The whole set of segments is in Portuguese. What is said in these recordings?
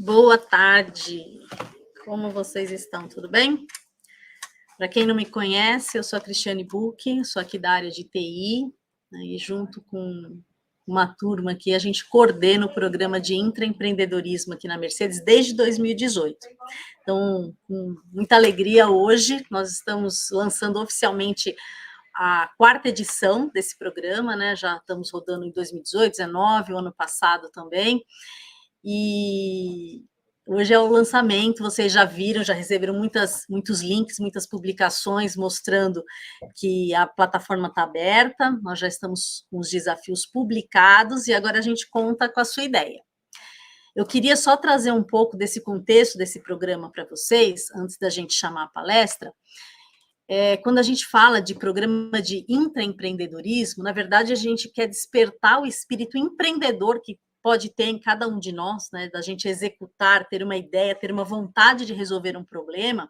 Boa tarde, como vocês estão? Tudo bem? Para quem não me conhece, eu sou a Cristiane Buch, sou aqui da área de TI, né, e junto com uma turma aqui, a gente coordena o programa de intraempreendedorismo aqui na Mercedes desde 2018. Então, com muita alegria hoje, nós estamos lançando oficialmente a quarta edição desse programa, né? Já estamos rodando em 2018, 2019, o ano passado também. E hoje é o lançamento, vocês já viram, já receberam muitos links, muitas publicações mostrando que a plataforma está aberta, nós já estamos com os desafios publicados e agora a gente conta com a sua ideia. Eu queria só trazer um pouco desse contexto desse programa para vocês, antes da gente chamar a palestra. Quando a gente fala de programa de intraempreendedorismo, na verdade a gente quer despertar o espírito empreendedor que pode ter em cada um de nós, né, da gente executar, ter uma ideia, ter uma vontade de resolver um problema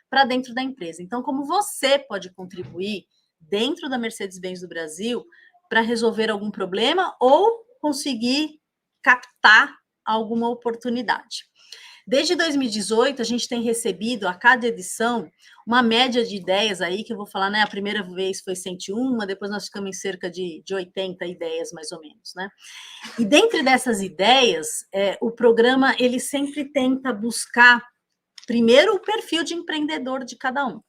para dentro da empresa. Então, como você pode contribuir dentro da Mercedes-Benz do Brasil para resolver algum problema ou conseguir captar alguma oportunidade. Desde 2018, a gente tem recebido a cada edição uma média de ideias aí, que eu vou falar, né? A primeira vez foi 101, depois nós ficamos em cerca de 80 ideias, mais ou menos, né? E dentre dessas ideias, o programa, ele sempre tenta buscar, primeiro, o perfil de empreendedor de cada um.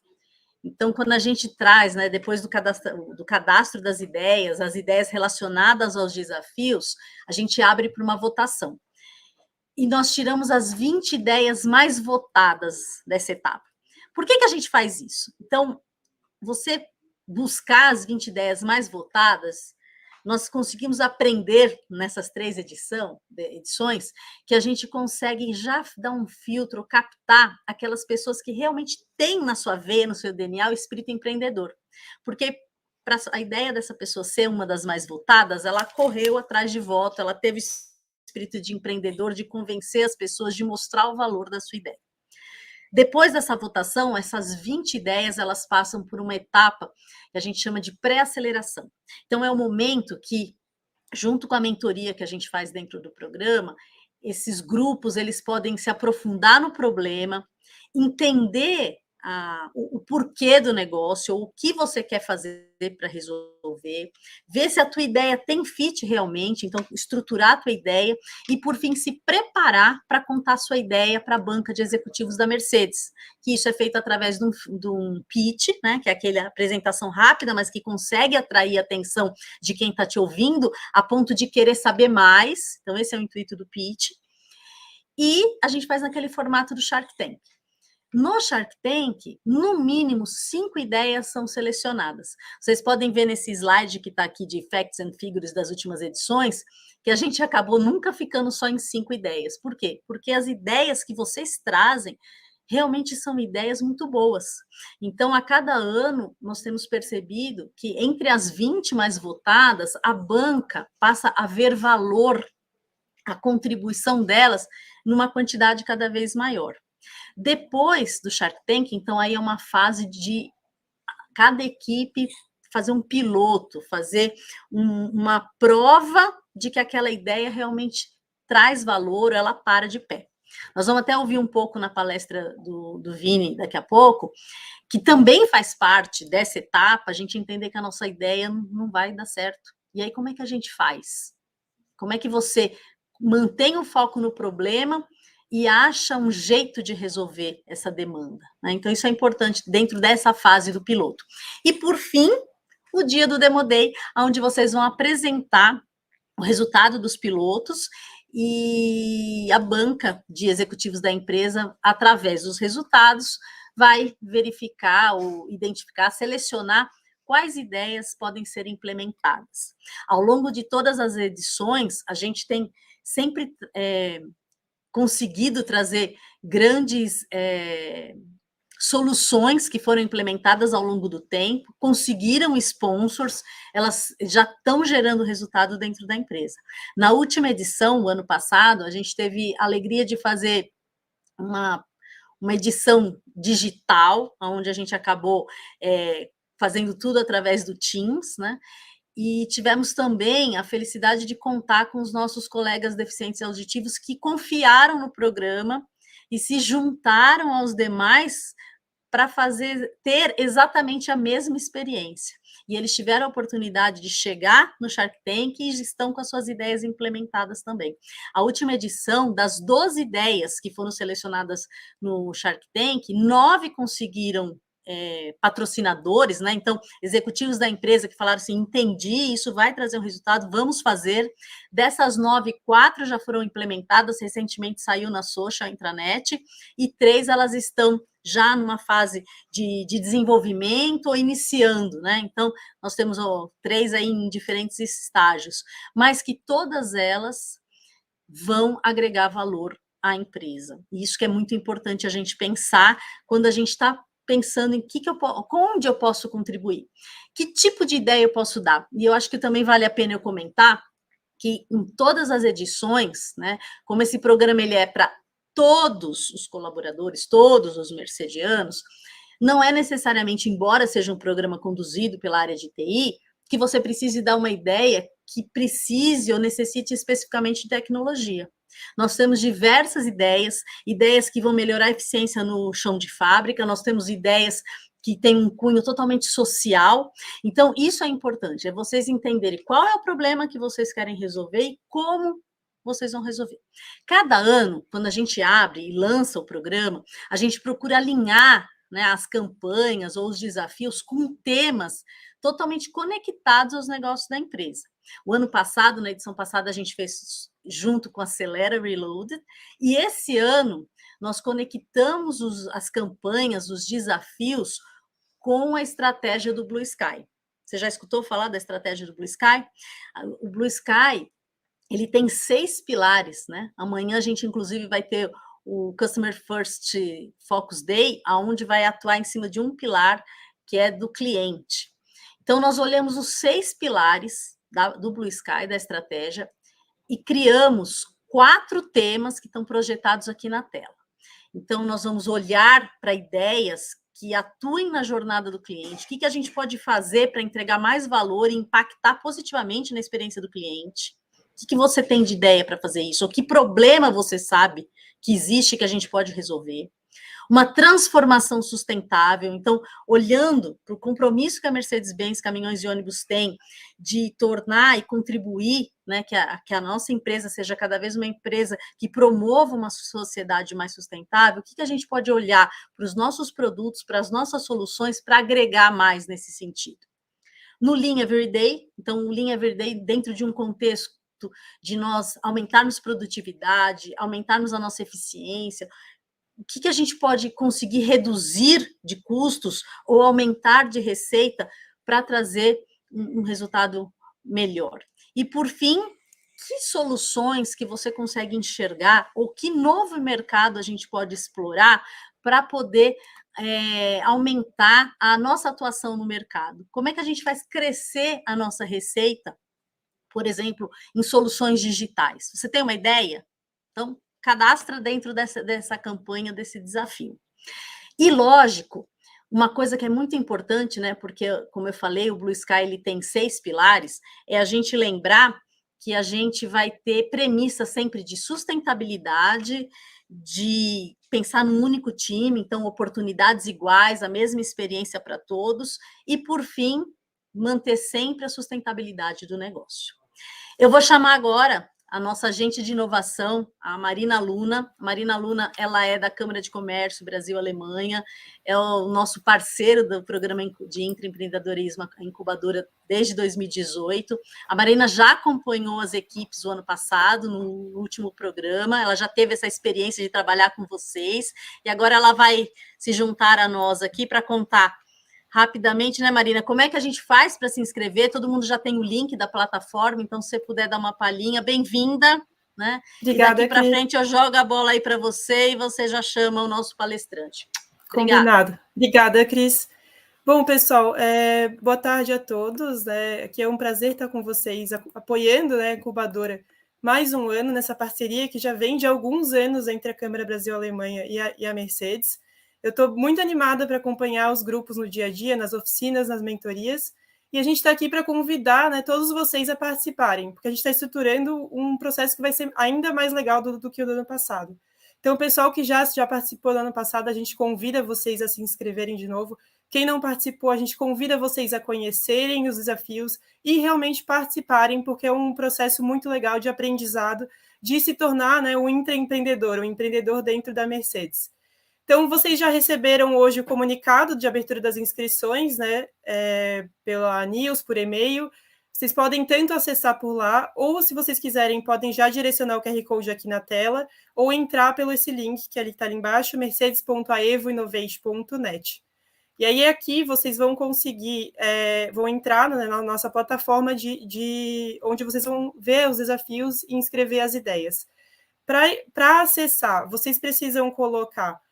Então, quando a gente traz, né, depois do cadastro das ideias, as ideias relacionadas aos desafios, a gente abre para uma votação. E nós tiramos as 20 ideias mais votadas dessa etapa. Por que a gente faz isso? Então, você buscar as 20 ideias mais votadas, nós conseguimos aprender nessas 3 edições que a gente consegue já dar um filtro, captar aquelas pessoas que realmente têm na sua veia, no seu DNA, o espírito empreendedor. Porque para a ideia dessa pessoa ser uma das mais votadas, ela correu atrás de voto, ela teve espírito de empreendedor, de convencer as pessoas, de mostrar o valor da sua ideia. Depois dessa votação, essas 20 ideias, elas passam por uma etapa que a gente chama de pré-aceleração. Então, é o momento que, junto com a mentoria que a gente faz dentro do programa, esses grupos, eles podem se aprofundar no problema, entender o porquê do negócio, ou o que você quer fazer para resolver, ver se a tua ideia tem fit realmente, então estruturar a tua ideia e, por fim, se preparar para contar a sua ideia para a banca de executivos da Mercedes, que isso é feito através de um pitch, né, que é aquela apresentação rápida, mas que consegue atrair a atenção de quem está te ouvindo, a ponto de querer saber mais. Então, esse é o intuito do pitch. E a gente faz naquele formato do Shark Tank. No Shark Tank, no mínimo 5 ideias são selecionadas. Vocês podem ver nesse slide que está aqui de Facts and Figures das últimas edições, que a gente acabou nunca ficando só em 5 ideias. Por quê? Porque as ideias que vocês trazem realmente são ideias muito boas. Então, a cada ano, nós temos percebido que entre as 20 mais votadas, a banca passa a ver valor, a contribuição delas, numa quantidade cada vez maior. Depois do Shark Tank, então, aí é uma fase de cada equipe fazer um piloto, fazer uma prova de que aquela ideia realmente traz valor, ela para de pé. Nós vamos até ouvir um pouco na palestra do Vini daqui a pouco, que também faz parte dessa etapa, a gente entender que a nossa ideia não vai dar certo. E aí, como é que a gente faz? Como é que você mantém o foco no problema e acha um jeito de resolver essa demanda, né? Então, isso é importante dentro dessa fase do piloto. E, por fim, o dia do Demo Day, onde vocês vão apresentar o resultado dos pilotos e a banca de executivos da empresa, através dos resultados, vai verificar ou identificar, selecionar quais ideias podem ser implementadas. Ao longo de todas as edições, a gente tem sempre conseguido trazer grandes soluções que foram implementadas ao longo do tempo, conseguiram sponsors, elas já estão gerando resultado dentro da empresa. Na última edição, o ano passado, a gente teve a alegria de fazer uma edição digital, onde a gente acabou fazendo tudo através do Teams, né? E tivemos também a felicidade de contar com os nossos colegas deficientes auditivos que confiaram no programa e se juntaram aos demais para ter exatamente a mesma experiência. E eles tiveram a oportunidade de chegar no Shark Tank e estão com as suas ideias implementadas também. A última edição, das 12 ideias que foram selecionadas no Shark Tank, 9 conseguiram patrocinadores, né? Então, executivos da empresa que falaram assim, entendi, isso vai trazer um resultado, vamos fazer. Dessas 9, 4 já foram implementadas, recentemente saiu na social intranet, e 3 elas estão já numa fase de desenvolvimento ou iniciando, né? Então, nós temos 3 aí em diferentes estágios, mas que todas elas vão agregar valor à empresa. E isso que é muito importante a gente pensar quando a gente está pensando em onde eu posso contribuir, que tipo de ideia eu posso dar. E eu acho que também vale a pena eu comentar que em todas as edições, né, como esse programa ele é para todos os colaboradores, todos os mercedianos, não é necessariamente, embora seja um programa conduzido pela área de TI, que você precise dar uma ideia que precise ou necessite especificamente de tecnologia. Nós temos diversas ideias que vão melhorar a eficiência no chão de fábrica, nós temos ideias que têm um cunho totalmente social. Então, isso é importante, é vocês entenderem qual é o problema que vocês querem resolver e como vocês vão resolver. Cada ano, quando a gente abre e lança o programa, a gente procura alinhar, né, as campanhas ou os desafios com temas totalmente conectados aos negócios da empresa. O ano passado, na edição passada, a gente fez junto com a Acelera Reloaded, e esse ano nós conectamos as campanhas, os desafios com a estratégia do Blue Sky. Você já escutou falar da estratégia do Blue Sky? O Blue Sky, ele tem 6 pilares, né? Amanhã a gente, inclusive, vai ter o Customer First Focus Day, onde vai atuar em cima de um pilar, que é do cliente. Então, nós olhamos os 6 pilares do Blue Sky, da estratégia, e criamos 4 temas que estão projetados aqui na tela. Então, nós vamos olhar para ideias que atuem na jornada do cliente, o que a gente pode fazer para entregar mais valor e impactar positivamente na experiência do cliente. O que você tem de ideia para fazer isso? Ou que problema você sabe que existe que a gente pode resolver? Uma transformação sustentável, então, olhando para o compromisso que a Mercedes-Benz Caminhões e Ônibus tem de tornar e contribuir, né, que a nossa empresa seja cada vez uma empresa que promova uma sociedade mais sustentável, o que a gente pode olhar para os nossos produtos, para as nossas soluções, para agregar mais nesse sentido. No Lean Everyday, então, o Lean Everyday dentro de um contexto de nós aumentarmos produtividade, aumentarmos a nossa eficiência, o que a gente pode conseguir reduzir de custos ou aumentar de receita para trazer um resultado melhor. E, por fim, que soluções que você consegue enxergar ou que novo mercado a gente pode explorar para poder aumentar a nossa atuação no mercado? Como é que a gente faz crescer a nossa receita, por exemplo, em soluções digitais? Você tem uma ideia? Então, cadastra dentro dessa campanha, desse desafio. E, lógico, uma coisa que é muito importante, né, porque, como eu falei, o Blue Sky ele tem 6 pilares, é a gente lembrar que a gente vai ter premissa sempre de sustentabilidade, de pensar num único time, então oportunidades iguais, a mesma experiência para todos, e, por fim, manter sempre a sustentabilidade do negócio. Eu vou chamar agora a nossa agente de inovação, a Marina Luna. Marina Luna, ela é da Câmara de Comércio Brasil-Alemanha, é o nosso parceiro do programa de intraempreendedorismo, a incubadora, desde 2018. A Marina já acompanhou as equipes o ano passado, no último programa, ela já teve essa experiência de trabalhar com vocês, e agora ela vai se juntar a nós aqui para contar rapidamente, né, Marina? Como é que a gente faz para se inscrever? Todo mundo já tem o link da plataforma, então, se você puder dar uma palhinha, bem-vinda, né? Obrigada, e daqui para frente eu jogo a bola aí para você e você já chama o nosso palestrante. Obrigada. Combinado. Obrigada, Cris. Bom, pessoal, boa tarde a todos. Aqui é um prazer estar com vocês, apoiando, né, a incubadora mais um ano nessa parceria que já vem de alguns anos entre a Câmara Brasil-Alemanha e a Mercedes. Eu estou muito animada para acompanhar os grupos no dia a dia, nas oficinas, nas mentorias, e a gente está aqui para convidar, né, todos vocês a participarem, porque a gente está estruturando um processo que vai ser ainda mais legal do que o do ano passado. Então, o pessoal que já participou do ano passado, a gente convida vocês a se inscreverem de novo. Quem não participou, a gente convida vocês a conhecerem os desafios e realmente participarem, porque é um processo muito legal de aprendizado, de se tornar, né, um intraempreendedor, um empreendedor dentro da Mercedes. Então, vocês já receberam hoje o comunicado de abertura das inscrições, né, pela news, por e-mail. Vocês podem tanto acessar por lá, ou se vocês quiserem, podem já direcionar o QR Code aqui na tela, ou entrar pelo esse link que está ali embaixo, mercedes.aevoinnovate.net. E aí aqui vocês vão conseguir, vão entrar, né, na nossa plataforma onde vocês vão ver os desafios e inscrever as ideias. Para acessar, vocês precisam colocar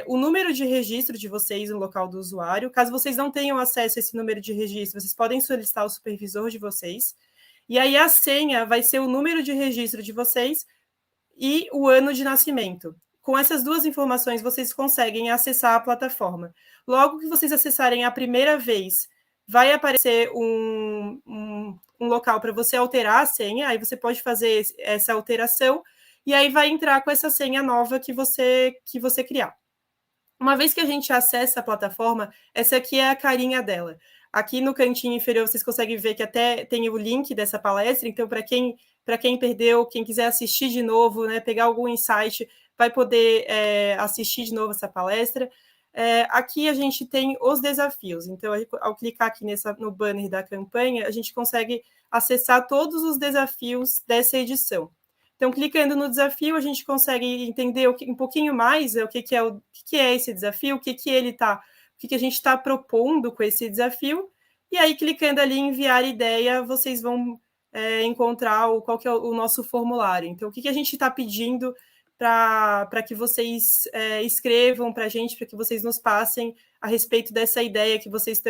o número de registro de vocês no local do usuário. Caso vocês não tenham acesso a esse número de registro, vocês podem solicitar o supervisor de vocês. E aí a senha vai ser o número de registro de vocês e o ano de nascimento. Com essas duas informações, vocês conseguem acessar a plataforma. Logo que vocês acessarem a primeira vez, vai aparecer um local para você alterar a senha, aí você pode fazer essa alteração, e aí vai entrar com essa senha nova que você criar. Uma vez que a gente acessa a plataforma, essa aqui é a carinha dela. Aqui no cantinho inferior, vocês conseguem ver que até tem o link dessa palestra, então para quem perdeu, quem quiser assistir de novo, né, pegar algum insight, vai poder assistir de novo essa palestra. Aqui a gente tem os desafios, então ao clicar aqui no banner da campanha, a gente consegue acessar todos os desafios dessa edição. Então, clicando no desafio, a gente consegue entender um pouquinho mais o que é esse desafio, o que a gente está propondo com esse desafio, e aí, clicando ali em enviar ideia, vocês vão encontrar qual que é o nosso formulário. Então, o que a gente está pedindo para que vocês escrevam para a gente, para que vocês nos passem a respeito dessa ideia que vocês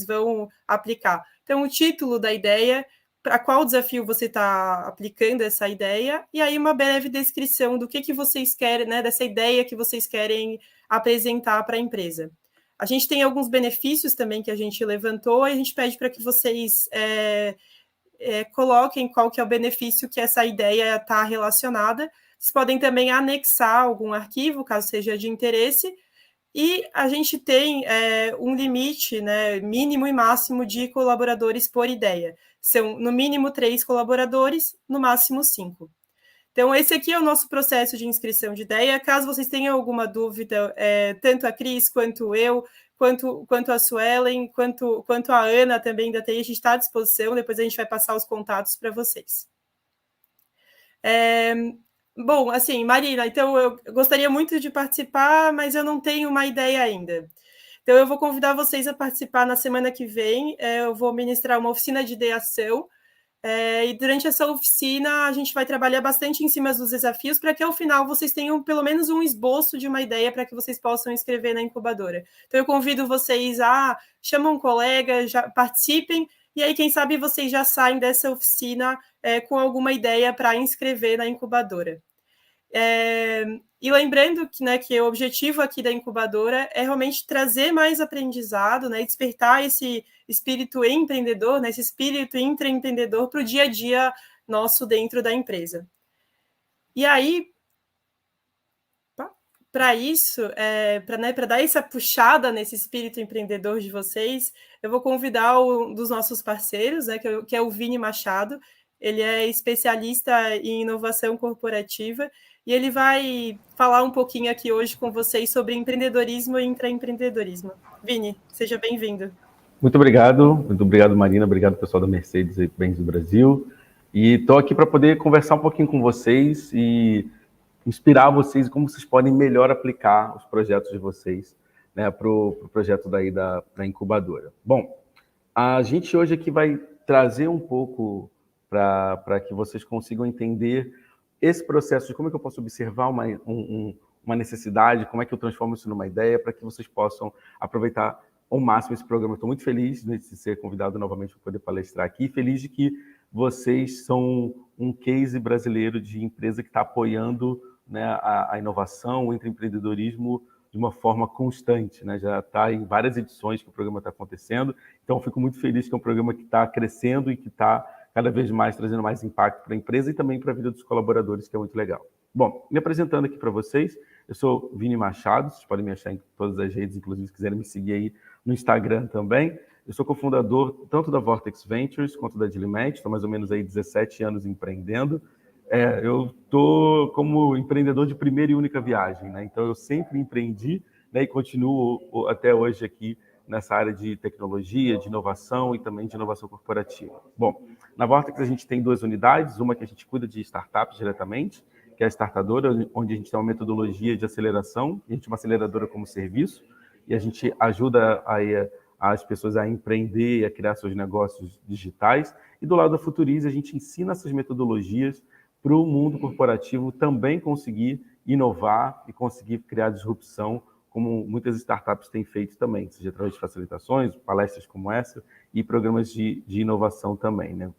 vão aplicar. Então, o título da ideia, para qual desafio você está aplicando essa ideia, e aí uma breve descrição do que vocês querem, né, dessa ideia que vocês querem apresentar para a empresa. A gente tem alguns benefícios também que a gente levantou, e a gente pede para que vocês coloquem qual que é o benefício que essa ideia está relacionada. Vocês podem também anexar algum arquivo, caso seja de interesse, e a gente tem um limite, né, mínimo e máximo de colaboradores por ideia. São, no mínimo, 3 colaboradores, no máximo 5. Então, esse aqui é o nosso processo de inscrição de ideia. Caso vocês tenham alguma dúvida, tanto a Cris, quanto eu, quanto a Suelen, quanto a Ana também da TI, a gente está à disposição. Depois a gente vai passar os contatos para vocês. Bom, assim, Marina, então eu gostaria muito de participar, mas eu não tenho uma ideia ainda. Então, eu vou convidar vocês a participar na semana que vem. Eu vou ministrar uma oficina de ideação. E durante essa oficina, a gente vai trabalhar bastante em cima dos desafios para que, ao final, vocês tenham pelo menos um esboço de uma ideia para que vocês possam escrever na incubadora. Então, eu convido vocês a chamar um colega, já participem, e aí, quem sabe, vocês já saem dessa oficina com alguma ideia para inscrever na incubadora. E lembrando que o objetivo aqui da incubadora é realmente trazer mais aprendizado, né, e despertar esse espírito empreendedor, né, esse espírito intraempreendedor para o dia a dia nosso dentro da empresa. E aí, para isso, para dar essa puxada nesse espírito empreendedor de vocês, eu vou convidar um dos nossos parceiros, né, que é o Vini Machado. Ele é especialista em inovação corporativa e ele vai falar um pouquinho aqui hoje com vocês sobre empreendedorismo e intraempreendedorismo. Vini, seja bem-vindo. Muito obrigado, Marina, obrigado pessoal da Mercedes-Benz do Brasil. E estou aqui para poder conversar um pouquinho com vocês e inspirar vocês em como vocês podem melhor aplicar os projetos de vocês, né, para o projeto daí da incubadora. Bom, a gente hoje aqui vai trazer um pouco para que vocês consigam entender esse processo de como é que eu posso observar uma necessidade, como é que eu transformo isso numa ideia, para que vocês possam aproveitar ao máximo esse programa. Estou muito feliz de ser convidado novamente para poder palestrar aqui, feliz de que vocês são um case brasileiro de empresa que está apoiando, né, a inovação, o empreendedorismo de uma forma constante, né? Já está em várias edições que o programa está acontecendo, então eu fico muito feliz que é um programa que está crescendo e que está cada vez mais trazendo mais impacto para a empresa e também para a vida dos colaboradores, que é muito legal. Bom, me apresentando aqui para vocês, eu sou Vini Machado, vocês podem me achar em todas as redes, inclusive se quiserem me seguir aí no Instagram também. Eu sou cofundador tanto da Vortex Ventures quanto da Dilimed, estou mais ou menos aí 17 anos empreendendo. Eu estou como empreendedor de primeira e única viagem, né? Então eu sempre empreendi, né, e continuo até hoje aqui nessa área de tecnologia, de inovação e também de inovação corporativa. Bom, na Vortex a gente tem 2 unidades, uma que a gente cuida de startups diretamente, que é a Startadora, onde a gente tem uma metodologia de aceleração, a gente é uma aceleradora como serviço, e a gente ajuda as pessoas a empreender e a criar seus negócios digitais. E do lado da Futurize, a gente ensina essas metodologias para o mundo corporativo também conseguir inovar e conseguir criar disrupção, como muitas startups têm feito também, seja através de facilitações, palestras como essa, e programas de inovação também, né?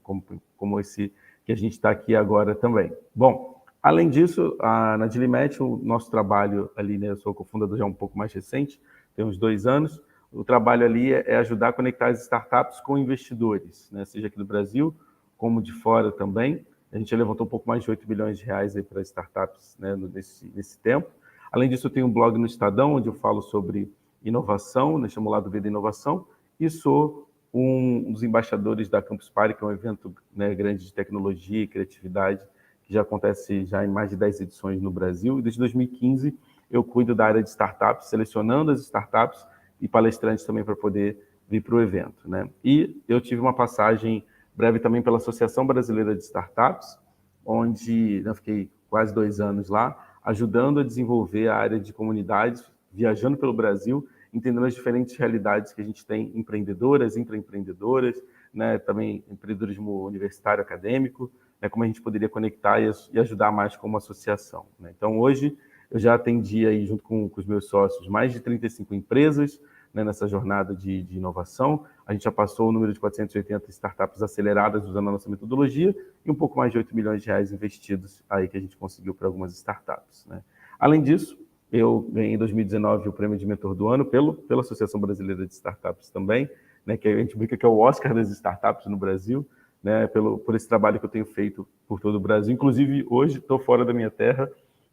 Como esse que a gente está aqui agora também. Bom, além disso, na Dilimed, o nosso trabalho ali, né, eu sou cofundador já um pouco mais recente, tem uns 2 anos, o trabalho ali é ajudar a conectar as startups com investidores, né, seja aqui do Brasil, como de fora também. A gente já levantou um pouco mais de 8 bilhões de reais aí para startups, né, nesse tempo. Além disso, eu tenho um blog no Estadão, onde eu falo sobre inovação, né, chamo lá do Vida Inovação, e sou um dos embaixadores da Campus Party, que é um evento, né, grande de tecnologia e criatividade, que já acontece já em mais de 10 edições no Brasil. E desde 2015 eu cuido da área de startups, selecionando as startups e palestrantes também para poder vir para o evento, né? E eu tive uma passagem breve também pela Associação Brasileira de Startups, onde eu fiquei quase 2 anos lá, ajudando a desenvolver a área de comunidades, viajando pelo Brasil, entendendo as diferentes realidades que a gente tem, empreendedoras, intraempreendedoras, né, também empreendedorismo universitário, acadêmico, né, como a gente poderia conectar e ajudar mais como associação, né? Então, hoje, eu já atendi aí, junto com os meus sócios, mais de 35 empresas, né, nessa jornada de inovação. A gente já passou o número de 480 startups aceleradas usando a nossa metodologia e um pouco mais de 8 milhões de reais investidos aí que a gente conseguiu para algumas startups, né? Além disso, eu ganhei em 2019 o prêmio de mentor do ano pela Associação Brasileira de Startups também, né, que a gente brinca que é o Oscar das startups no Brasil, né, por esse trabalho que eu tenho feito por todo o Brasil. Inclusive, hoje estou fora da minha terra,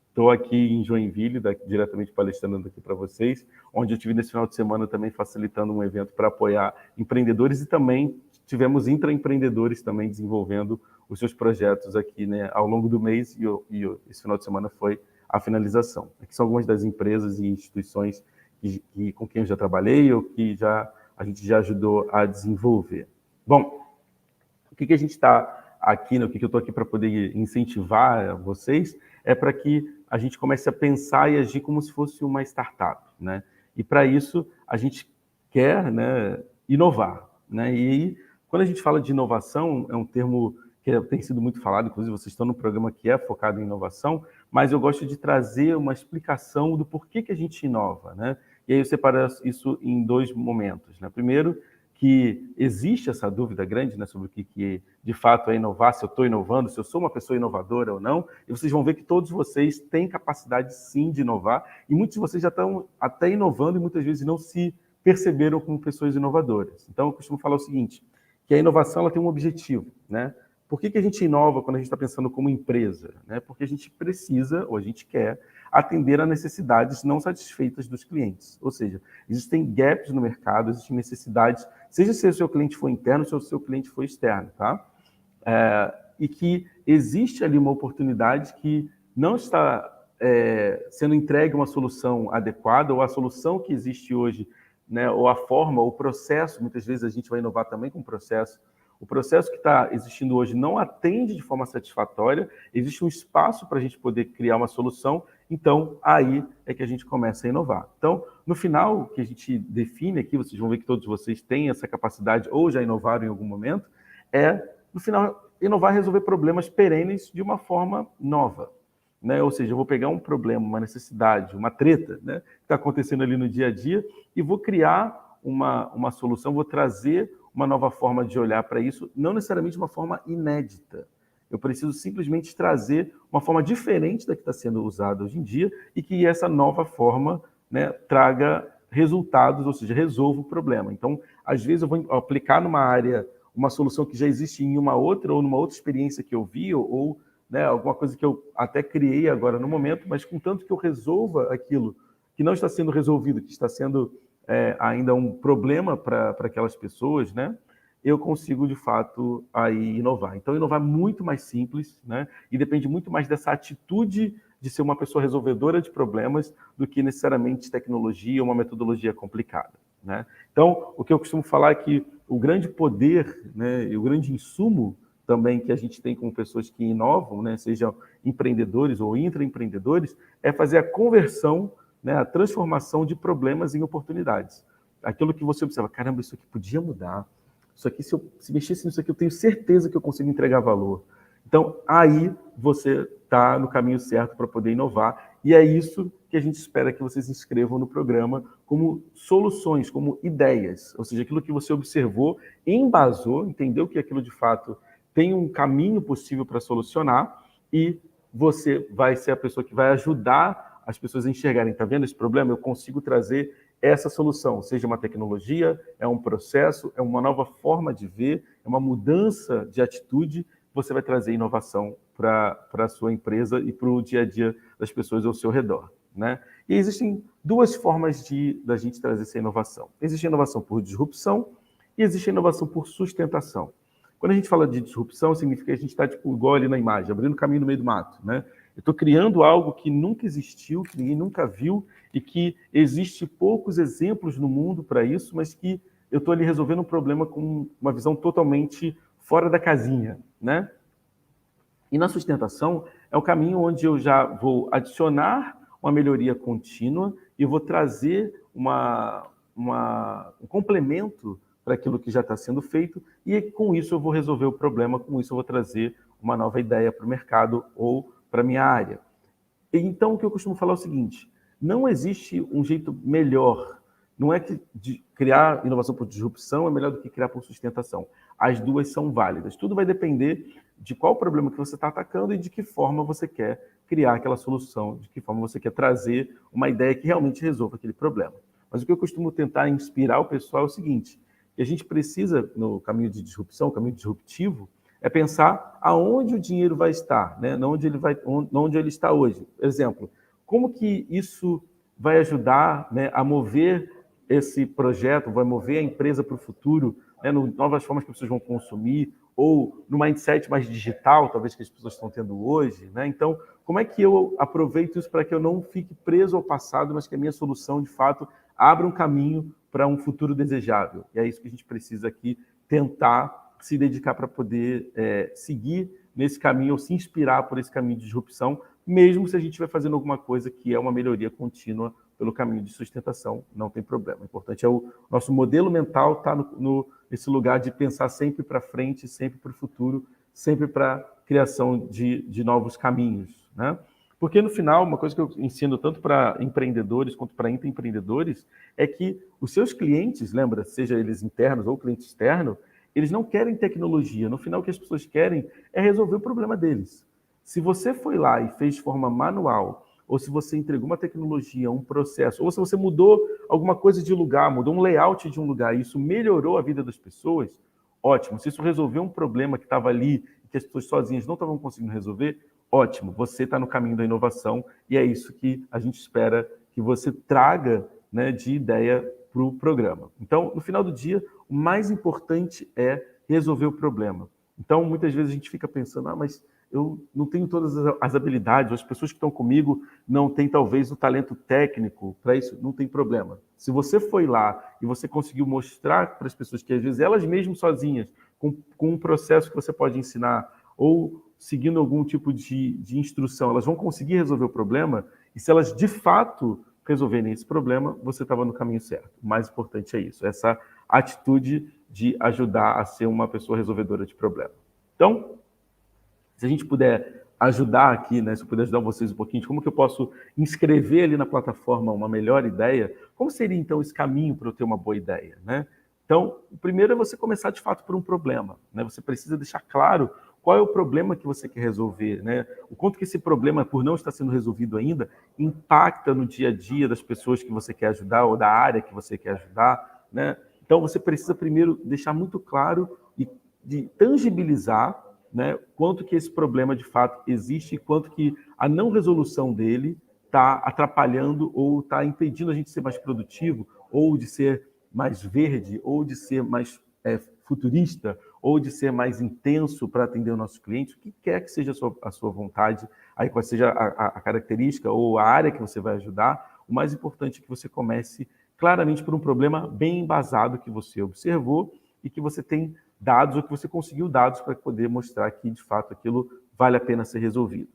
estou aqui em Joinville, diretamente palestrando aqui para vocês, onde eu estive nesse final de semana também facilitando um evento para apoiar empreendedores e também tivemos intraempreendedores também desenvolvendo os seus projetos aqui, né, ao longo do mês, e esse final de semana foi a finalização. Aqui são algumas das empresas e instituições com quem eu já trabalhei ou que a gente já ajudou a desenvolver. Bom, o que a gente está aqui, né, o que eu estou aqui para poder incentivar vocês, é para que a gente comece a pensar e agir como se fosse uma startup, né? E para isso a gente quer, né, inovar, né? E aí, quando a gente fala de inovação, é um termo que tem sido muito falado, inclusive vocês estão no programa que é focado em inovação, mas eu gosto de trazer uma explicação do porquê que a gente inova, né? E aí eu separo isso em 2 momentos, né? Primeiro, que existe essa dúvida grande, né, sobre o que de fato é inovar, se eu estou inovando, se eu sou uma pessoa inovadora ou não, e vocês vão ver que todos vocês têm capacidade sim de inovar, e muitos de vocês já estão até inovando e muitas vezes não se perceberam como pessoas inovadoras. Então eu costumo falar o seguinte, que a inovação ela tem um objetivo, né? Por que a gente inova quando a gente está pensando como empresa, né? Porque a gente precisa, ou a gente quer, atender a necessidades não satisfeitas dos clientes. Ou seja, existem gaps no mercado, existem necessidades, seja se o seu cliente for interno, se o seu cliente for externo, tá? E que existe ali uma oportunidade que não está sendo entregue uma solução adequada, ou a solução que existe hoje, né, ou a forma, o processo, muitas vezes a gente vai inovar também com o processo que está existindo hoje não atende de forma satisfatória, existe um espaço para a gente poder criar uma solução, então aí é que a gente começa a inovar. Então, no final, o que a gente define aqui, vocês vão ver que todos vocês têm essa capacidade, ou já inovaram em algum momento, no final, inovar e resolver problemas perenes de uma forma nova, né? Ou seja, eu vou pegar um problema, uma necessidade, uma treta, né, que está acontecendo ali no dia a dia, e vou criar uma solução, vou trazer uma nova forma de olhar para isso, não necessariamente uma forma inédita. Eu preciso simplesmente trazer uma forma diferente da que está sendo usada hoje em dia e que essa nova forma né, traga resultados, ou seja, resolva o problema. Então, às vezes eu vou aplicar numa área uma solução que já existe em uma outra, ou numa outra experiência que eu vi, ou né, alguma coisa que eu até criei agora no momento, mas contanto que eu resolva aquilo que não está sendo resolvido, que está sendo ainda um problema para aquelas pessoas, né, eu consigo, de fato, aí inovar. Então, inovar é muito mais simples, né, e depende muito mais dessa atitude de ser uma pessoa resolvedora de problemas do que necessariamente tecnologia ou uma metodologia complicada, né? Então, o que eu costumo falar é que o grande poder, né, e o grande insumo também que a gente tem com pessoas que inovam, né, sejam empreendedores ou intraempreendedores, é fazer a conversão, né, a transformação de problemas em oportunidades. Aquilo que você observa, caramba, isso aqui podia mudar, isso aqui, se mexesse nisso aqui, eu tenho certeza que eu consigo entregar valor. Então, aí você está no caminho certo para poder inovar, e é isso que a gente espera que vocês inscrevam no programa como soluções, como ideias, ou seja, aquilo que você observou, embasou, entendeu que aquilo de fato tem um caminho possível para solucionar, e você vai ser a pessoa que vai ajudar as pessoas a enxergarem, está vendo esse problema? Eu consigo trazer essa solução, seja uma tecnologia, é um processo, é uma nova forma de ver, é uma mudança de atitude, você vai trazer inovação para a sua empresa e para o dia a dia das pessoas ao seu redor, né? E existem duas formas da gente trazer essa inovação. Existe a inovação por disrupção e existe a inovação por sustentação. Quando a gente fala de disrupção, significa que a gente está tipo, igual ali na imagem, abrindo caminho no meio do mato, né? Eu estou criando algo que nunca existiu, que ninguém nunca viu e que existe poucos exemplos no mundo para isso, mas que eu estou ali resolvendo um problema com uma visão totalmente fora da casinha, né? E na sustentação é o caminho onde eu já vou adicionar uma melhoria contínua e vou trazer um complemento para aquilo que já está sendo feito e com isso eu vou resolver o problema, com isso eu vou trazer uma nova ideia para o mercado ou para a minha área. Então, o que eu costumo falar é o seguinte, não existe um jeito melhor. Não é que criar inovação por disrupção é melhor do que criar por sustentação. As duas são válidas. Tudo vai depender de qual problema que você está atacando e de que forma você quer criar aquela solução, de que forma você quer trazer uma ideia que realmente resolva aquele problema. Mas o que eu costumo tentar inspirar o pessoal é o seguinte, que a gente precisa, no caminho de disrupção, caminho disruptivo, é pensar aonde o dinheiro vai estar, né? Onde ele está hoje. Por exemplo, como que isso vai ajudar, né, a mover esse projeto, vai mover a empresa para o futuro, né, novas formas que as pessoas vão consumir, ou no mindset mais digital, talvez, que as pessoas estão tendo hoje, né? Então, como é que eu aproveito isso para que eu não fique preso ao passado, mas que a minha solução, de fato, abra um caminho para um futuro desejável? E é isso que a gente precisa aqui tentar se dedicar para poder seguir nesse caminho, ou se inspirar por esse caminho de disrupção, mesmo se a gente estiver fazendo alguma coisa que é uma melhoria contínua pelo caminho de sustentação, não tem problema. O importante é o nosso modelo mental estar nesse lugar de pensar sempre para frente, sempre para o futuro, sempre para a criação de novos caminhos, né? Porque, no final, uma coisa que eu ensino tanto para empreendedores quanto para intraempreendedores é que os seus clientes, lembra, seja eles internos ou cliente externo, eles não querem tecnologia. No final, o que as pessoas querem é resolver o problema deles. Se você foi lá e fez de forma manual, ou se você entregou uma tecnologia, um processo, ou se você mudou alguma coisa de lugar, mudou um layout de um lugar, e isso melhorou a vida das pessoas, ótimo. Se isso resolveu um problema que estava ali, e que as pessoas sozinhas não estavam conseguindo resolver, ótimo. Você está no caminho da inovação, e é isso que a gente espera que você traga, né, de ideia para o programa. Então, no final do dia, o mais importante é resolver o problema. Então, muitas vezes a gente fica pensando, mas eu não tenho todas as habilidades, as pessoas que estão comigo não têm talvez o talento técnico para isso, não tem problema. Se você foi lá e você conseguiu mostrar para as pessoas que às vezes elas mesmas sozinhas, com um processo que você pode ensinar, ou seguindo algum tipo de instrução, elas vão conseguir resolver o problema, e se elas de fato resolverem esse problema, você estava no caminho certo. O mais importante é isso, essa atitude de ajudar a ser uma pessoa resolvedora de problema. Então, se a gente puder ajudar aqui, né, se eu puder ajudar vocês um pouquinho, de como que eu posso inscrever ali na plataforma uma melhor ideia, como seria então esse caminho para eu ter uma boa ideia, né? Então, o primeiro é você começar de fato por um problema, né? Você precisa deixar claro qual é o problema que você quer resolver, né? O quanto que esse problema, por não estar sendo resolvido ainda, impacta no dia a dia das pessoas que você quer ajudar ou da área que você quer ajudar, né? Então, você precisa primeiro deixar muito claro e de tangibilizar, né, quanto que esse problema de fato existe e quanto que a não resolução dele está atrapalhando ou está impedindo a gente de ser mais produtivo, ou de ser mais verde, ou de ser mais futurista, ou de ser mais intenso para atender o nosso cliente, o que quer que seja a sua vontade, aí qual seja a característica ou a área que você vai ajudar, o mais importante é que você comece claramente por um problema bem embasado que você observou e que você tem dados ou que você conseguiu dados para poder mostrar que, de fato, aquilo vale a pena ser resolvido.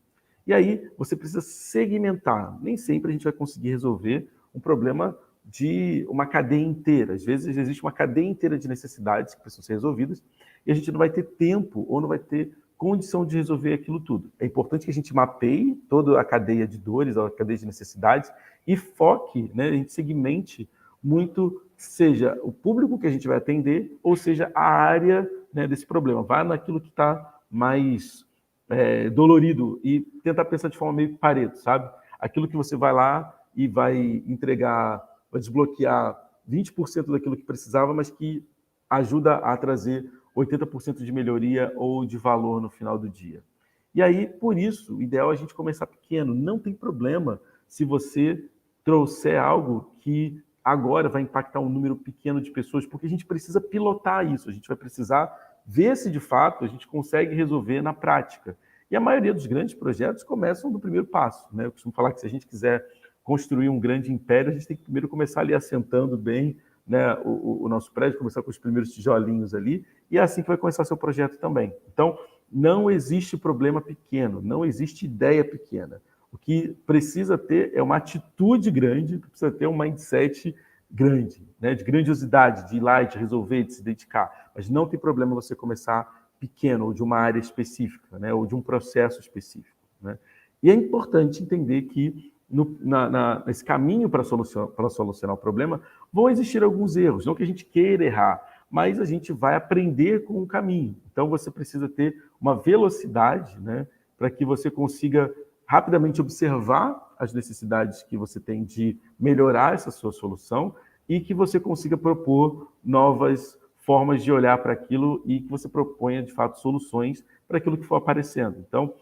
E aí, você precisa segmentar. Nem sempre a gente vai conseguir resolver um problema de uma cadeia inteira. Às vezes, existe uma cadeia inteira de necessidades que precisam ser resolvidas e a gente não vai ter tempo ou não vai ter condição de resolver aquilo tudo. É importante que a gente mapeie toda a cadeia de dores, a cadeia de necessidades e foque, né, a gente segmente muito, seja o público que a gente vai atender, ou seja, a área, né, desse problema. Vá naquilo que está mais dolorido e tentar pensar de forma meio Pareto, sabe? Aquilo que você vai lá e vai entregar, vai desbloquear 20% daquilo que precisava, mas que ajuda a trazer 80% de melhoria ou de valor no final do dia. E aí, por isso, o ideal é a gente começar pequeno. Não tem problema se você trouxer algo que agora vai impactar um número pequeno de pessoas, porque a gente precisa pilotar isso, a gente vai precisar ver se de fato a gente consegue resolver na prática. E a maioria dos grandes projetos começam do primeiro passo, né? Eu costumo falar que se a gente quiser construir um grande império, a gente tem que primeiro começar ali assentando bem, né, o nosso prédio, começar com os primeiros tijolinhos ali, e é assim que vai começar seu projeto também. Então, não existe problema pequeno, não existe ideia pequena. O que precisa ter é uma atitude grande, precisa ter um mindset grande, né, de grandiosidade, de ir lá, de resolver, de se dedicar. Mas não tem problema você começar pequeno, ou de uma área específica, né, ou de um processo específico, né? E é importante entender que nesse caminho para solucionar o problema, vão existir alguns erros. Não que a gente queira errar, mas a gente vai aprender com o caminho. Então, você precisa ter uma velocidade, né, para que você consiga rapidamente observar as necessidades que você tem de melhorar essa sua solução e que você consiga propor novas formas de olhar para aquilo e que você proponha, de fato, soluções para aquilo que for aparecendo. Então,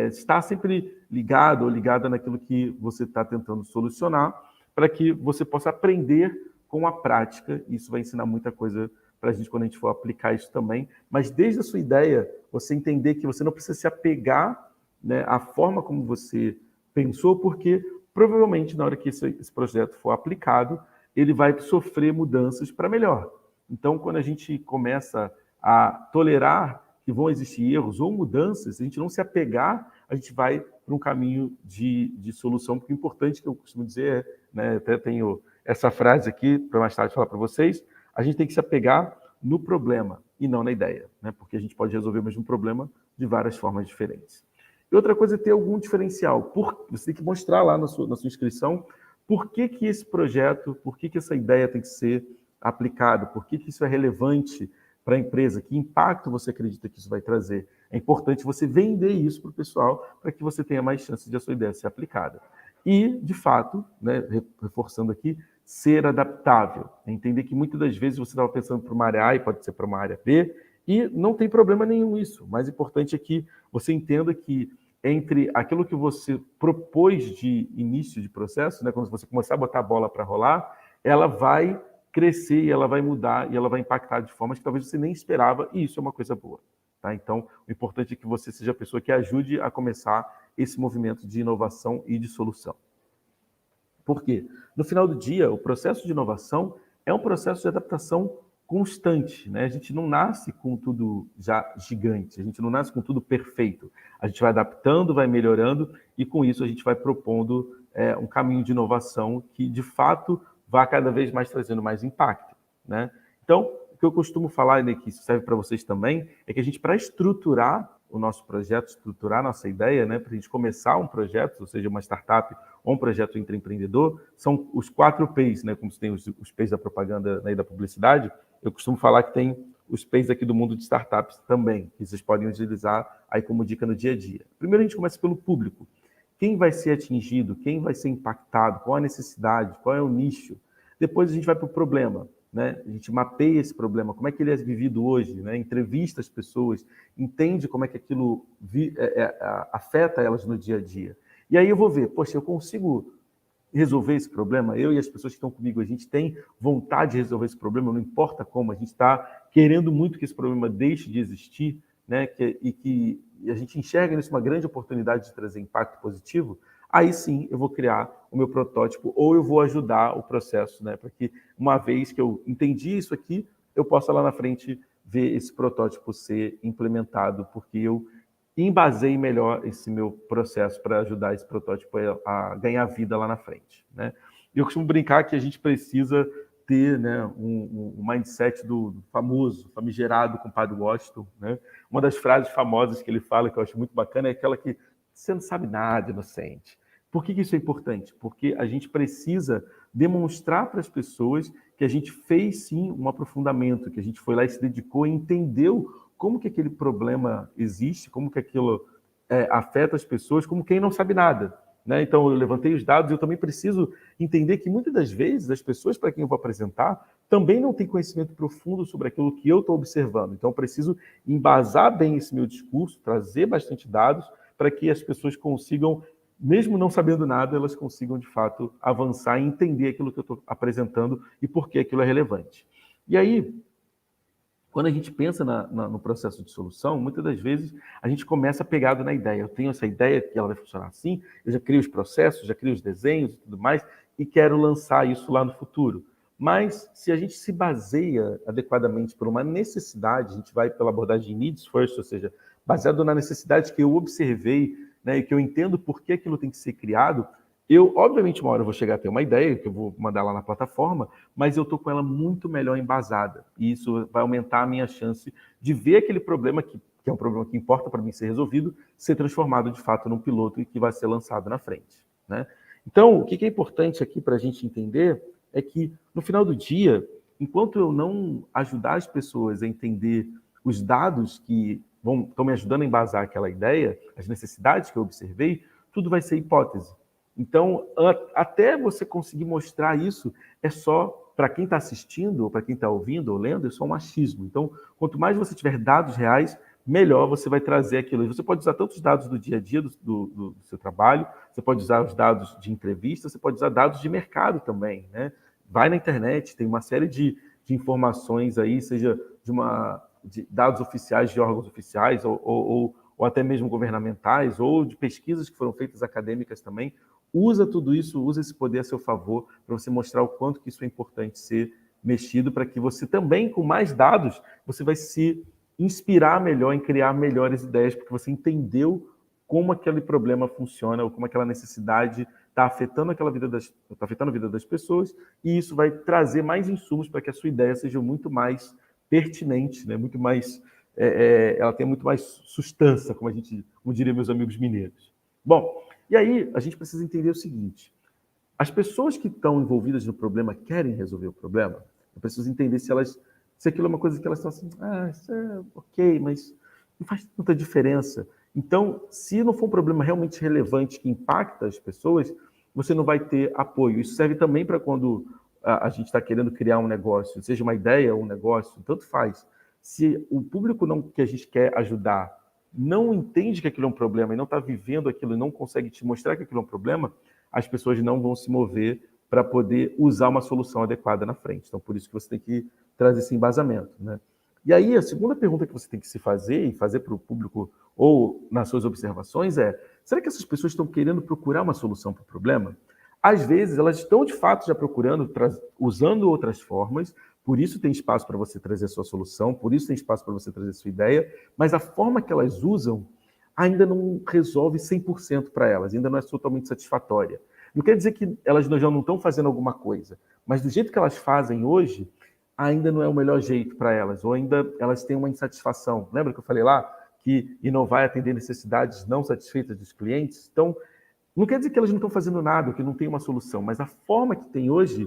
estar sempre ligado ou ligada naquilo que você está tentando solucionar para que você possa aprender com a prática. Isso vai ensinar muita coisa para a gente quando a gente for aplicar isso também. Mas desde a sua ideia, você entender que você não precisa se apegar, né, à forma como você pensou, porque provavelmente na hora que esse projeto for aplicado, ele vai sofrer mudanças para melhor. Então, quando a gente começa a tolerar que vão existir erros ou mudanças, se a gente não se apegar, a gente vai para um caminho de solução, porque o importante que eu costumo dizer é, né, até tenho essa frase aqui para mais tarde falar para vocês, a gente tem que se apegar no problema e não na ideia, né, porque a gente pode resolver o mesmo problema de várias formas diferentes. E outra coisa é ter algum diferencial. Você tem que mostrar lá na sua inscrição por que esse projeto, por que essa ideia tem que ser aplicada, por que isso é relevante para a empresa, que impacto você acredita que isso vai trazer. É importante você vender isso para o pessoal para que você tenha mais chance de a sua ideia ser aplicada. E, de fato, né, reforçando aqui, ser adaptável. Entender que muitas das vezes você estava pensando para uma área A e pode ser para uma área B, e não tem problema nenhum isso. O mais importante é que você entenda que entre aquilo que você propôs de início de processo, né, quando você começar a botar a bola para rolar, ela vai crescer e ela vai mudar e ela vai impactar de formas que talvez você nem esperava, e isso é uma coisa boa. Tá? Então, o importante é que você seja a pessoa que ajude a começar esse movimento de inovação e de solução. Por quê? No final do dia, o processo de inovação é um processo de adaptação constante, né? A gente não nasce com tudo já gigante, a gente não nasce com tudo perfeito. A gente vai adaptando, vai melhorando e com isso a gente vai propondo um caminho de inovação que, de fato, vá cada vez mais trazendo mais impacto, né? Então, o que eu costumo falar, né, que isso serve para vocês também, é que a gente, para estruturar o nosso projeto, estruturar a nossa ideia, né, para a gente começar um projeto, ou seja, uma startup ou um projeto intraempreendedor, são os 4 P's, né, como se tem os P's da propaganda, né, e da publicidade. Eu costumo falar que tem os P's aqui do mundo de startups também, que vocês podem utilizar aí como dica no dia a dia. Primeiro a gente começa pelo público. Quem vai ser atingido, quem vai ser impactado, qual a necessidade, qual é o nicho. Depois a gente vai para o problema, né? A gente mapeia esse problema, como é que ele é vivido hoje, né? Entrevista as pessoas, entende como é que aquilo afeta elas no dia a dia. E aí eu vou ver, poxa, eu consigo resolver esse problema? Eu e as pessoas que estão comigo, a gente tem vontade de resolver esse problema, não importa como, a gente está querendo muito que esse problema deixe de existir, né? E a gente enxerga nisso uma grande oportunidade de trazer impacto positivo. Aí sim eu vou criar o meu protótipo ou eu vou ajudar o processo, né? Para que uma vez que eu entendi isso aqui, eu possa lá na frente ver esse protótipo ser implementado, porque eu embasei melhor esse meu processo para ajudar esse protótipo a ganhar vida lá na frente, né? Eu costumo brincar que a gente precisa ter, né, um mindset do famoso, famigerado compadre Washington, né? Uma das frases famosas que ele fala, que eu acho muito bacana, é aquela que você não sabe nada, inocente. Por que isso é importante? Porque a gente precisa demonstrar para as pessoas que a gente fez, sim, um aprofundamento, que a gente foi lá e se dedicou e entendeu como que aquele problema existe, como que aquilo afeta as pessoas, como quem não sabe nada, né? Então, eu levantei os dados e eu também preciso entender que muitas das vezes as pessoas para quem eu vou apresentar também não têm conhecimento profundo sobre aquilo que eu estou observando. Então, eu preciso embasar bem esse meu discurso, trazer bastante dados para que as pessoas consigam, mesmo não sabendo nada, elas consigam, de fato, avançar e entender aquilo que eu estou apresentando e por que aquilo é relevante. E aí, quando a gente pensa no processo de solução, muitas das vezes a gente começa pegado na ideia. Eu tenho essa ideia que ela vai funcionar assim, eu já crio os processos, já crio os desenhos e tudo mais, e quero lançar isso lá no futuro. Mas se a gente se baseia adequadamente por uma necessidade, a gente vai pela abordagem de needs first, ou seja, baseado na necessidade que eu observei, né, e que eu entendo por que aquilo tem que ser criado, eu, obviamente, uma hora eu vou chegar a ter uma ideia, que eu vou mandar lá na plataforma, mas eu estou com ela muito melhor embasada. E isso vai aumentar a minha chance de ver aquele problema, que é um problema que importa para mim ser resolvido, ser transformado, de fato, num piloto e que vai ser lançado na frente, né? Então, o que é importante aqui para a gente entender é que, no final do dia, enquanto eu não ajudar as pessoas a entender os dados que estão me ajudando a embasar aquela ideia, as necessidades que eu observei, tudo vai ser hipótese. Então, até você conseguir mostrar isso, é só, para quem está assistindo, ou para quem está ouvindo ou lendo, é só um achismo. Então, quanto mais você tiver dados reais, melhor você vai trazer aquilo. E você pode usar tanto os dados do dia a dia do seu trabalho, você pode usar os dados de entrevista, você pode usar dados de mercado também, né? Vai na internet, tem uma série de informações aí, seja de dados oficiais de órgãos oficiais, ou até mesmo governamentais, ou de pesquisas que foram feitas acadêmicas também. Usa tudo isso, usa esse poder a seu favor para você mostrar o quanto que isso é importante ser mexido, para que você também, com mais dados, você vai se inspirar melhor em criar melhores ideias, porque você entendeu como aquele problema funciona, ou como aquela necessidade está afetando a vida das pessoas, e isso vai trazer mais insumos para que a sua ideia seja muito mais pertinente, né? Muito mais, ela tem muito mais sustância, como diriam meus amigos mineiros. Bom, e aí a gente precisa entender o seguinte: as pessoas que estão envolvidas no problema querem resolver o problema. Eu preciso entender se aquilo é uma coisa que elas estão assim, isso é ok, mas não faz tanta diferença. Então, se não for um problema realmente relevante que impacta as pessoas, você não vai ter apoio. Isso serve também para quando a gente está querendo criar um negócio, seja uma ideia ou um negócio, tanto faz. Se o público que a gente quer ajudar não entende que aquilo é um problema e não está vivendo aquilo e não consegue te mostrar que aquilo é um problema, as pessoas não vão se mover para poder usar uma solução adequada na frente. Então, por isso que você tem que trazer esse embasamento, né? E aí, a segunda pergunta que você tem que se fazer, e fazer para o público ou nas suas observações, é: será que essas pessoas estão querendo procurar uma solução para o problema? Às vezes, elas estão, de fato, já procurando, usando outras formas, por isso tem espaço para você trazer a sua solução, por isso tem espaço para você trazer a sua ideia, mas a forma que elas usam ainda não resolve 100% para elas, ainda não é totalmente satisfatória. Não quer dizer que elas já não estão fazendo alguma coisa, mas do jeito que elas fazem hoje, ainda não é o melhor jeito para elas, ou ainda elas têm uma insatisfação. Lembra que eu falei lá que inovar é atender necessidades não satisfeitas dos clientes? Então, não quer dizer que elas não estão fazendo nada, que não tem uma solução, mas a forma que tem hoje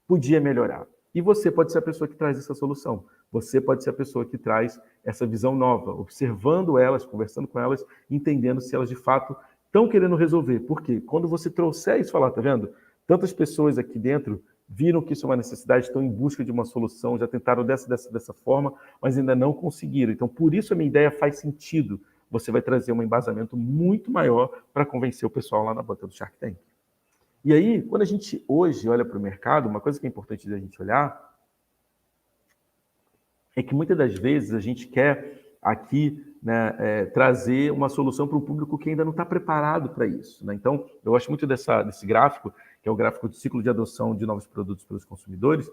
podia melhorar. E você pode ser a pessoa que traz essa solução. Você pode ser a pessoa que traz essa visão nova, observando elas, conversando com elas, entendendo se elas de fato estão querendo resolver. Por quê? Quando você trouxer isso, falar, tá vendo? Tantas pessoas aqui dentro viram que isso é uma necessidade, estão em busca de uma solução, já tentaram dessa forma, mas ainda não conseguiram. Então, por isso a minha ideia faz sentido. Você vai trazer um embasamento muito maior para convencer o pessoal lá na banca do Shark Tank. E aí, quando a gente hoje olha para o mercado, uma coisa que é importante da gente olhar é que muitas das vezes a gente quer aqui, né, trazer uma solução para um público que ainda não está preparado para isso, né? Então, eu gosto muito desse gráfico, que é o gráfico do ciclo de adoção de novos produtos pelos consumidores,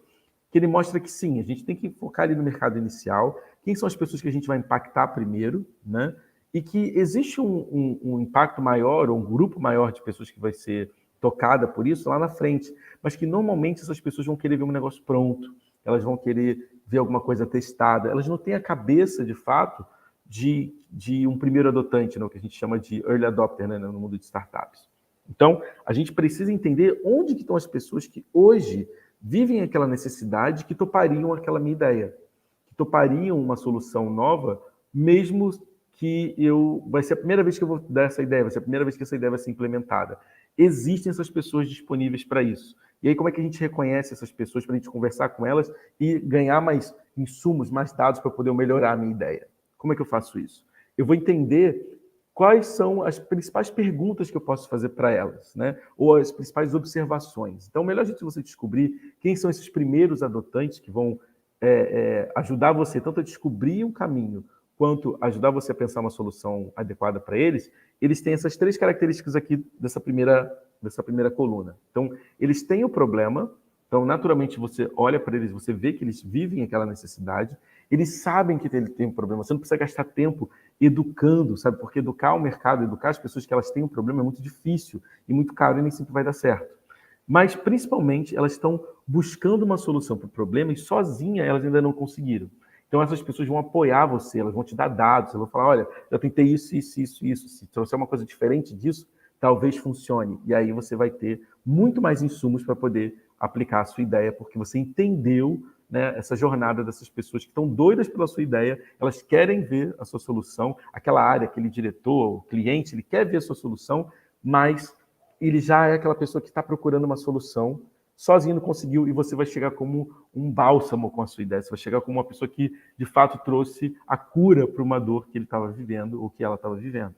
que ele mostra que sim, a gente tem que focar ali no mercado inicial, quem são as pessoas que a gente vai impactar primeiro, né? E que existe um impacto maior, ou um grupo maior de pessoas que vai ser tocada por isso lá na frente, mas que normalmente essas pessoas vão querer ver um negócio pronto, elas vão querer ver alguma coisa testada, elas não têm a cabeça, de fato, de um primeiro adotante, né, o que a gente chama de early adopter, né, no mundo de startups. Então, a gente precisa entender onde que estão as pessoas que hoje vivem aquela necessidade, que topariam aquela minha ideia, que topariam uma solução nova, mesmo que vai ser a primeira vez que eu vou dar essa ideia, vai ser a primeira vez que essa ideia vai ser implementada. Existem essas pessoas disponíveis para isso. E aí, como é que a gente reconhece essas pessoas para a gente conversar com elas e ganhar mais insumos, mais dados para poder melhorar a minha ideia? Como é que eu faço isso? Eu vou entender quais são as principais perguntas que eu posso fazer para elas, né? Ou as principais observações. Então, o melhor jeito de você descobrir quem são esses primeiros adotantes que vão ajudar você tanto a descobrir um caminho, quanto ajudar você a pensar uma solução adequada para eles, eles têm essas 3 características aqui dessa primeira coluna. Então, eles têm o problema, então, naturalmente, você olha para eles, você vê que eles vivem aquela necessidade, eles sabem que ele tem um problema, você não precisa gastar tempo educando, sabe? Porque educar o mercado, educar as pessoas que elas têm um problema é muito difícil e muito caro e nem sempre vai dar certo. Mas, principalmente, elas estão buscando uma solução para o problema e sozinha elas ainda não conseguiram. Então, essas pessoas vão apoiar você, elas vão te dar dados, elas vão falar, olha, eu tentei isso. Se trouxer uma coisa diferente disso, talvez funcione. E aí você vai ter muito mais insumos para poder aplicar a sua ideia, porque você entendeu, né, essa jornada dessas pessoas que estão doidas pela sua ideia, elas querem ver a sua solução, aquela área, aquele diretor, o cliente, ele quer ver a sua solução, mas ele já é aquela pessoa que está procurando uma solução, sozinho não conseguiu, e você vai chegar como um bálsamo com a sua ideia, você vai chegar como uma pessoa que, de fato, trouxe a cura para uma dor que ele estava vivendo ou que ela estava vivendo.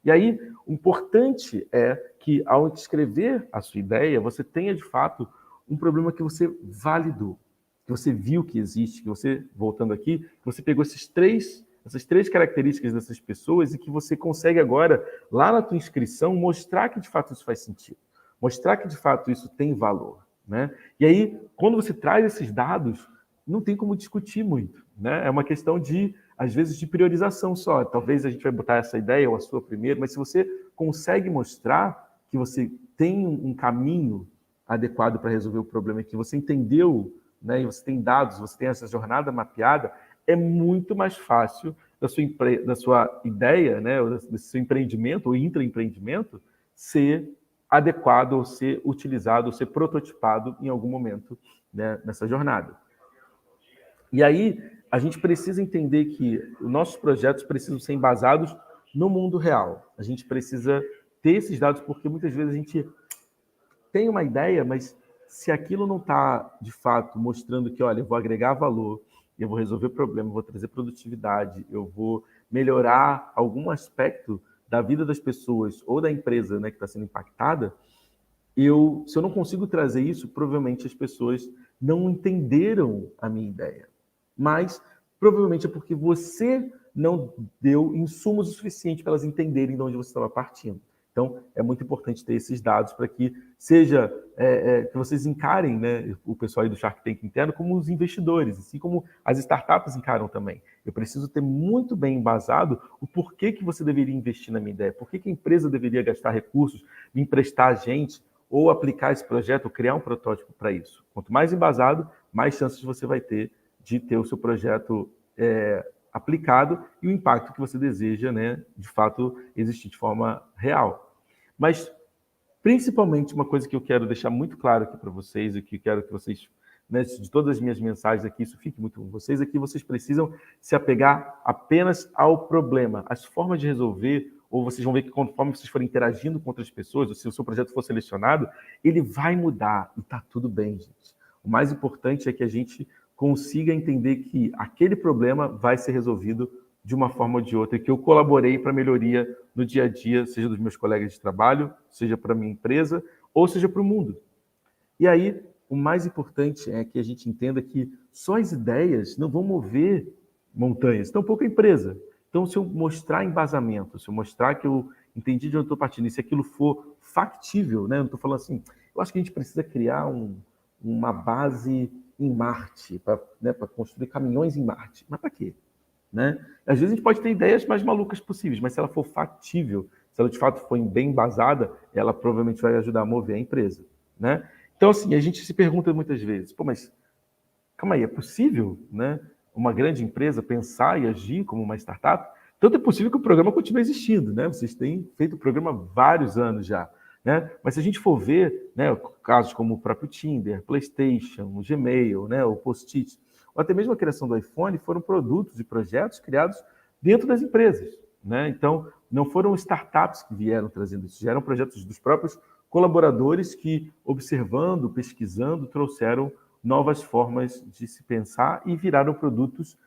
E aí, o importante é que, ao escrever a sua ideia, você tenha, de fato, um problema que você validou, que você viu que existe, que você, voltando aqui, que você pegou essas três características dessas pessoas e que você consegue agora, lá na tua inscrição, mostrar que, de fato, isso faz sentido, mostrar que, de fato, isso tem valor, né? E aí, quando você traz esses dados, não tem como discutir muito, né? É uma questão de, às vezes, de priorização só. Talvez a gente vai botar essa ideia ou a sua primeiro, mas se você consegue mostrar que você tem um caminho adequado para resolver o problema, que você entendeu, né, e você tem dados, você tem essa jornada mapeada, é muito mais fácil da sua ideia, né, ou desse seu empreendimento ou intraempreendimento ser adequado, ou ser utilizado, ou ser prototipado em algum momento, né, nessa jornada. E aí, a gente precisa entender que os nossos projetos precisam ser embasados no mundo real. A gente precisa ter esses dados, porque muitas vezes a gente tem uma ideia, mas se aquilo não está, de fato, mostrando que, olha, eu vou agregar valor, eu vou resolver problema, eu vou trazer produtividade, eu vou melhorar algum aspecto da vida das pessoas ou da empresa, né, que está sendo impactada, se eu não consigo trazer isso, provavelmente as pessoas não entenderam a minha ideia. Mas provavelmente é porque você não deu insumos o suficiente para elas entenderem de onde você estava partindo. Então, é muito importante ter esses dados para que seja que vocês encarem, né, o pessoal aí do Shark Tank interno como os investidores, assim como as startups encaram também. Eu preciso ter muito bem embasado o porquê que você deveria investir na minha ideia, por que a empresa deveria gastar recursos, me emprestar a gente, ou aplicar esse projeto, ou criar um protótipo para isso. Quanto mais embasado, mais chances você vai ter de ter o seu projeto aplicado e o impacto que você deseja, né, de fato, existir de forma real. Mas, principalmente, uma coisa que eu quero deixar muito claro aqui para vocês, e que quero que vocês né, de todas as minhas mensagens aqui, isso fique muito com vocês, é que vocês precisam se apegar apenas ao problema. As formas de resolver, ou vocês vão ver que conforme vocês forem interagindo com outras pessoas, ou se o seu projeto for selecionado, ele vai mudar, e está tudo bem, gente. O mais importante é que a gente consiga entender que aquele problema vai ser resolvido de uma forma ou de outra, e que eu colaborei para a melhoria no dia a dia, seja dos meus colegas de trabalho, seja para a minha empresa, ou seja para o mundo. E aí, o mais importante é que a gente entenda que só as ideias não vão mover montanhas, tampouco a empresa. Então, se eu mostrar embasamento, se eu mostrar que eu entendi de onde eu estou partindo, e se aquilo for factível, né? Eu não estou falando assim, eu acho que a gente precisa criar uma base em Marte, para, né, construir caminhões em Marte. Mas para quê? Né? Às vezes a gente pode ter ideias mais malucas possíveis, mas se ela for factível, se ela de fato for bem embasada, ela provavelmente vai ajudar a mover a empresa. Né? Então, assim, a gente se pergunta muitas vezes, pô, mas calma aí, é possível, né, uma grande empresa pensar e agir como uma startup? Tanto é possível que o programa continue existindo, né? Vocês têm feito o programa há vários anos já. Né? Mas se a gente for ver, né, casos como o próprio Tinder, PlayStation, o Gmail, né, o Post-it, ou até mesmo a criação do iPhone, foram produtos e projetos criados dentro das empresas. Né? Então, não foram startups que vieram trazendo isso, já eram projetos dos próprios colaboradores que, observando, pesquisando, trouxeram novas formas de se pensar e viraram produtos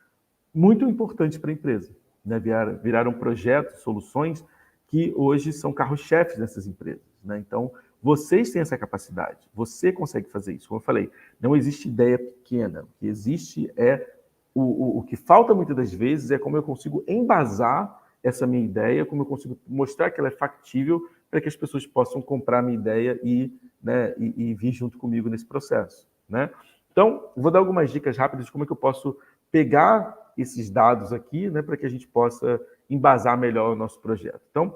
muito importantes para a empresa. Né? Viraram projetos, soluções que hoje são carros-chefes dessas empresas. Né? Então, vocês têm essa capacidade, você consegue fazer isso. Como eu falei, não existe ideia pequena. O que existe é o que falta muitas das vezes é como eu consigo embasar essa minha ideia, como eu consigo mostrar que ela é factível para que as pessoas possam comprar a minha ideia né, e vir junto comigo nesse processo. Né? Então, vou dar algumas dicas rápidas de como é que eu posso pegar esses dados aqui, né, para que a gente possa embasar melhor o nosso projeto. Então,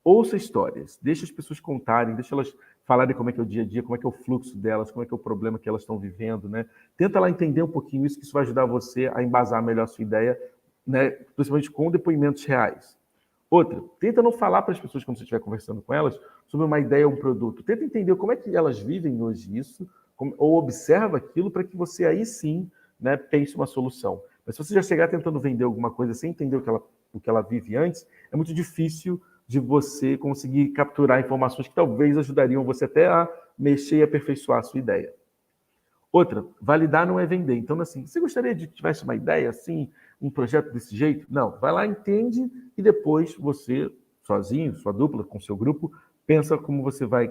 ouça histórias, deixa as pessoas contarem, deixa elas falarem como é que é o dia a dia, como é que é o fluxo delas, como é que é o problema que elas estão vivendo, né? Tenta lá entender um pouquinho isso, que isso vai ajudar você a embasar melhor a sua ideia, né, principalmente com depoimentos reais. Outra, tenta não falar para as pessoas quando você estiver conversando com elas sobre uma ideia ou um produto. Tenta entender como é que elas vivem hoje isso, ou observa aquilo para que você aí sim, né, pense uma solução. Mas se você já chegar tentando vender alguma coisa sem entender o que ela vive antes, é muito difícil de você conseguir capturar informações que talvez ajudariam você até a mexer e aperfeiçoar a sua ideia. Outra, validar não é vender. Então, assim, você gostaria de que tivesse uma ideia assim, um projeto desse jeito? Não, vai lá, entende e depois você, sozinho, sua dupla, com seu grupo, pensa como você vai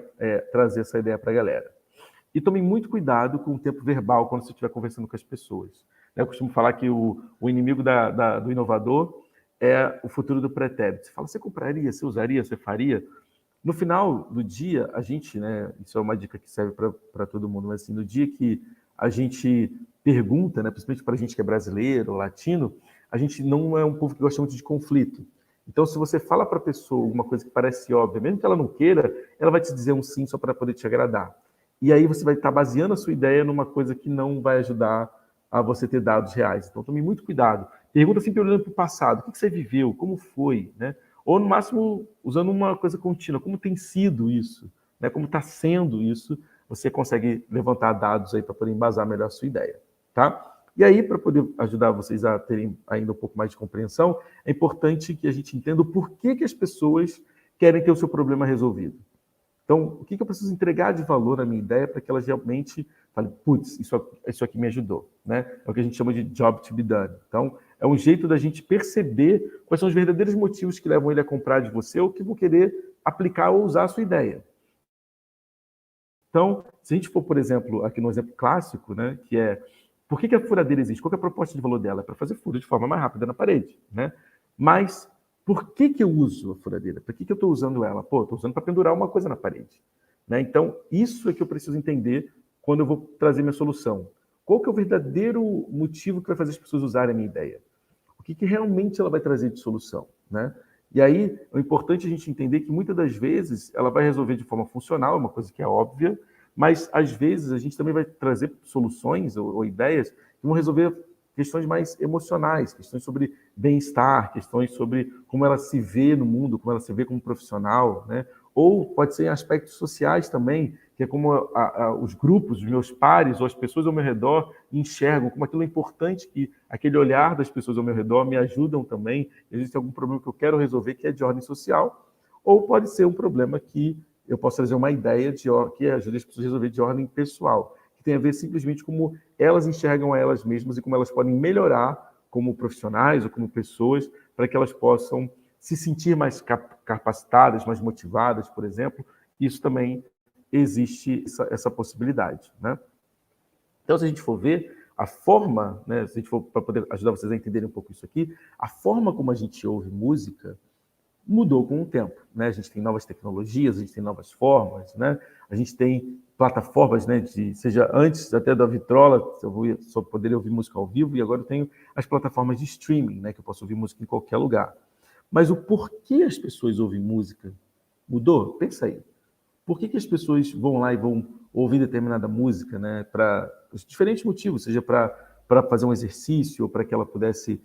trazer essa ideia para a galera. E tome muito cuidado com o tempo verbal quando você estiver conversando com as pessoas. Eu costumo falar que o inimigo do inovador é o futuro do pretérito. Você fala, você compraria, você usaria, você faria? No final do dia, a gente, né, isso é uma dica que serve para todo mundo, mas assim, no dia que a gente pergunta, né, principalmente para a gente que é brasileiro, latino, a gente não é um povo que gosta muito de conflito. Então, se você fala para a pessoa alguma coisa que parece óbvia, mesmo que ela não queira, ela vai te dizer um sim só para poder te agradar. E aí você vai estar baseando a sua ideia numa coisa que não vai ajudar a você ter dados reais. Então, tome muito cuidado. Pergunta sempre olhando para o passado. O que você viveu? Como foi? Né? Ou, no máximo, usando uma coisa contínua. Como tem sido isso? Né? Como está sendo isso? Você consegue levantar dados aí para poder embasar melhor a sua ideia. Tá? E aí, para poder ajudar vocês a terem ainda um pouco mais de compreensão, é importante que a gente entenda o porquê que as pessoas querem ter o seu problema resolvido. Então, o que eu preciso entregar de valor à minha ideia para que elas realmente falem, putz, isso aqui me ajudou. Né? É o que a gente chama de job to be done. Então, é um jeito da gente perceber quais são os verdadeiros motivos que levam ele a comprar de você ou que vão querer aplicar ou usar a sua ideia. Então, se a gente for, por exemplo, aqui no exemplo clássico, né, que é, por que a furadeira existe? Qual é a proposta de valor dela? É para fazer furo de forma mais rápida na parede. Né? Mas por que eu uso a furadeira? Para que eu estou usando ela? Pô, estou usando para pendurar uma coisa na parede. Né? Então, isso é que eu preciso entender quando eu vou trazer minha solução. Qual que é o verdadeiro motivo que vai fazer as pessoas usarem a minha ideia? O que realmente ela vai trazer de solução? Né? E aí, é importante a gente entender que muitas das vezes ela vai resolver de forma funcional, uma coisa que é óbvia, mas às vezes a gente também vai trazer soluções ou ideias que vão resolver questões mais emocionais, questões sobre bem-estar, questões sobre como ela se vê no mundo, como ela se vê como profissional, né? ou pode ser em aspectos sociais também, que é como os grupos, os meus pares ou as pessoas ao meu redor enxergam, como aquilo é importante, que aquele olhar das pessoas ao meu redor me ajudam também. Existe algum problema que eu quero resolver que é de ordem social, ou pode ser um problema que eu posso trazer uma ideia que ajude as pessoas a resolver de ordem pessoal, que tem a ver simplesmente como elas enxergam a elas mesmas e como elas podem melhorar como profissionais ou como pessoas, para que elas possam se sentir mais capacitadas, mais motivadas, por exemplo. Isso também existe essa possibilidade, né? Então, se a gente for ver a forma, né, se a gente for para poder ajudar vocês a entenderem um pouco isso aqui, a forma como a gente ouve música mudou com o tempo, né? A gente tem novas tecnologias, a gente tem novas formas, né? A gente tem plataformas, né? Seja antes até da vitrola, eu só poderia ouvir música ao vivo, e agora eu tenho as plataformas de streaming, né? Que eu posso ouvir música em qualquer lugar. Mas o porquê as pessoas ouvem música mudou? Pensa aí. Por que as pessoas vão lá e vão ouvir determinada música, né? Para diferentes motivos, seja para fazer um exercício, ou para que ela pudesse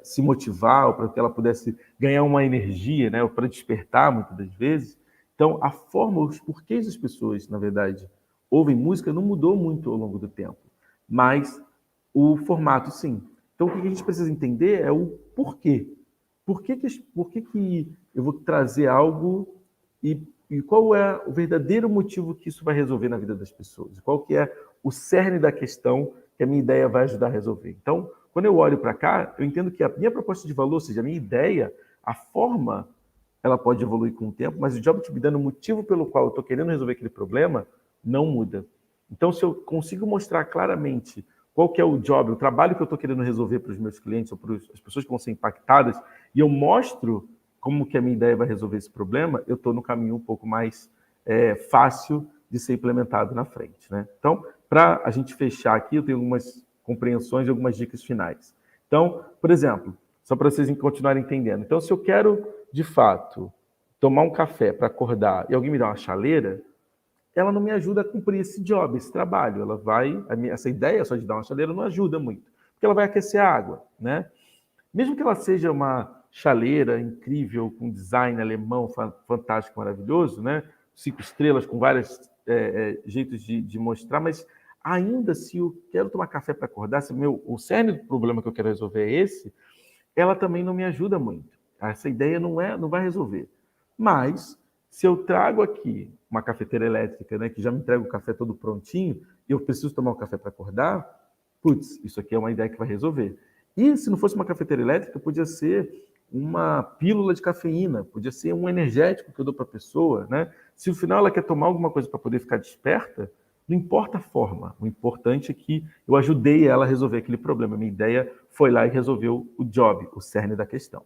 se motivar, ou para que ela pudesse ganhar uma energia, né? Ou para despertar, muitas das vezes. Então, a forma, os porquês das pessoas, na verdade, ouvem música não mudou muito ao longo do tempo, mas o formato, sim. Então, o que a gente precisa entender é o porquê. Por que eu vou trazer algo e qual é o verdadeiro motivo que isso vai resolver na vida das pessoas? Qual que é o cerne da questão que a minha ideia vai ajudar a resolver? Então, quando eu olho para cá, eu entendo que a minha proposta de valor, ou seja, a minha ideia, a forma, ela pode evoluir com o tempo, mas o job to be done, o motivo pelo qual eu estou querendo resolver aquele problema, não muda. Então, se eu consigo mostrar claramente qual que é o job, o trabalho que eu estou querendo resolver para os meus clientes ou para as pessoas que vão ser impactadas, e eu mostro como que a minha ideia vai resolver esse problema, eu estou no caminho um pouco mais fácil de ser implementado na frente, né? Então, para a gente fechar aqui, eu tenho algumas compreensões e algumas dicas finais. Então, por exemplo, só para vocês continuarem entendendo. Então, se eu quero, de fato, tomar um café para acordar e alguém me dá uma chaleira, ela não me ajuda a cumprir esse job, esse trabalho. Essa ideia só de dar uma chaleira não ajuda muito, porque ela vai aquecer a água, né? Mesmo que ela seja uma chaleira incrível, com design alemão fantástico, maravilhoso, né? 5 estrelas, com vários jeitos de mostrar, mas ainda se eu quero tomar café para acordar, se o cerne do problema que eu quero resolver é esse, ela também não me ajuda muito. Essa ideia não vai resolver. Mas, se eu trago aqui uma cafeteira elétrica, né, que já me entrega o café todo prontinho, e eu preciso tomar um café para acordar, putz, isso aqui é uma ideia que vai resolver. E se não fosse uma cafeteira elétrica, podia ser uma pílula de cafeína, podia ser um energético que eu dou para a pessoa, né? Se no final ela quer tomar alguma coisa para poder ficar desperta, não importa a forma, o importante é que eu ajudei ela a resolver aquele problema. A minha ideia foi lá e resolveu o job, o cerne da questão.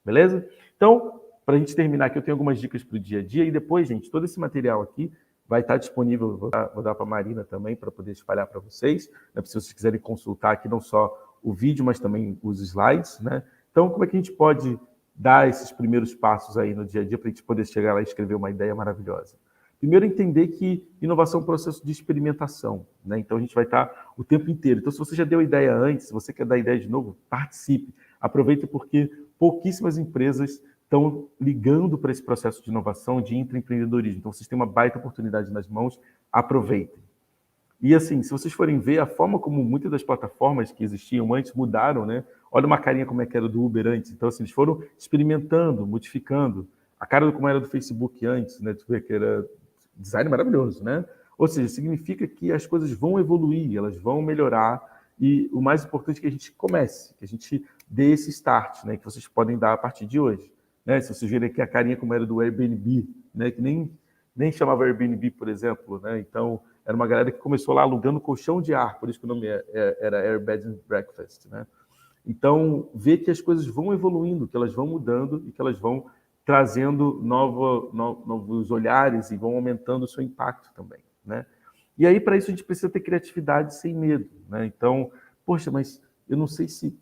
Beleza? Então, para a gente terminar aqui, eu tenho algumas dicas para o dia a dia, e depois, gente, todo esse material aqui vai estar disponível, vou dar para a Marina também, para poder espalhar para vocês, né? Se vocês quiserem consultar aqui não só o vídeo, mas também os slides, né? Então, como é que a gente pode dar esses primeiros passos aí no dia a dia para a gente poder chegar lá e escrever uma ideia maravilhosa? Primeiro, entender que inovação é um processo de experimentação, né? Então, a gente vai estar o tempo inteiro. Então, se você já deu ideia antes, se você quer dar ideia de novo, participe. Aproveite, porque pouquíssimas empresas estão ligando para esse processo de inovação, de intraempreendedorismo. Então, vocês têm uma baita oportunidade nas mãos, aproveitem. E assim, se vocês forem ver a forma como muitas das plataformas que existiam antes mudaram, né? Olha uma carinha como é que era do Uber antes. Então, assim, eles foram experimentando, modificando. A cara como era do Facebook antes, né? Tu vê que era design maravilhoso, né? Ou seja, significa que as coisas vão evoluir, elas vão melhorar, e o mais importante é que a gente comece, que a gente dê esse start, né? Que vocês podem dar a partir de hoje, né? Se vocês verem aqui a carinha como era do Airbnb, né? Que nem chamava Airbnb, por exemplo, né? Então, era uma galera que começou lá alugando colchão de ar, por isso que o nome era Air Bed and Breakfast, né? Então, ver que as coisas vão evoluindo, que elas vão mudando e que elas vão trazendo novos olhares e vão aumentando o seu impacto também, né? E aí, para isso, a gente precisa ter criatividade sem medo, né? Então, poxa, mas eu não sei se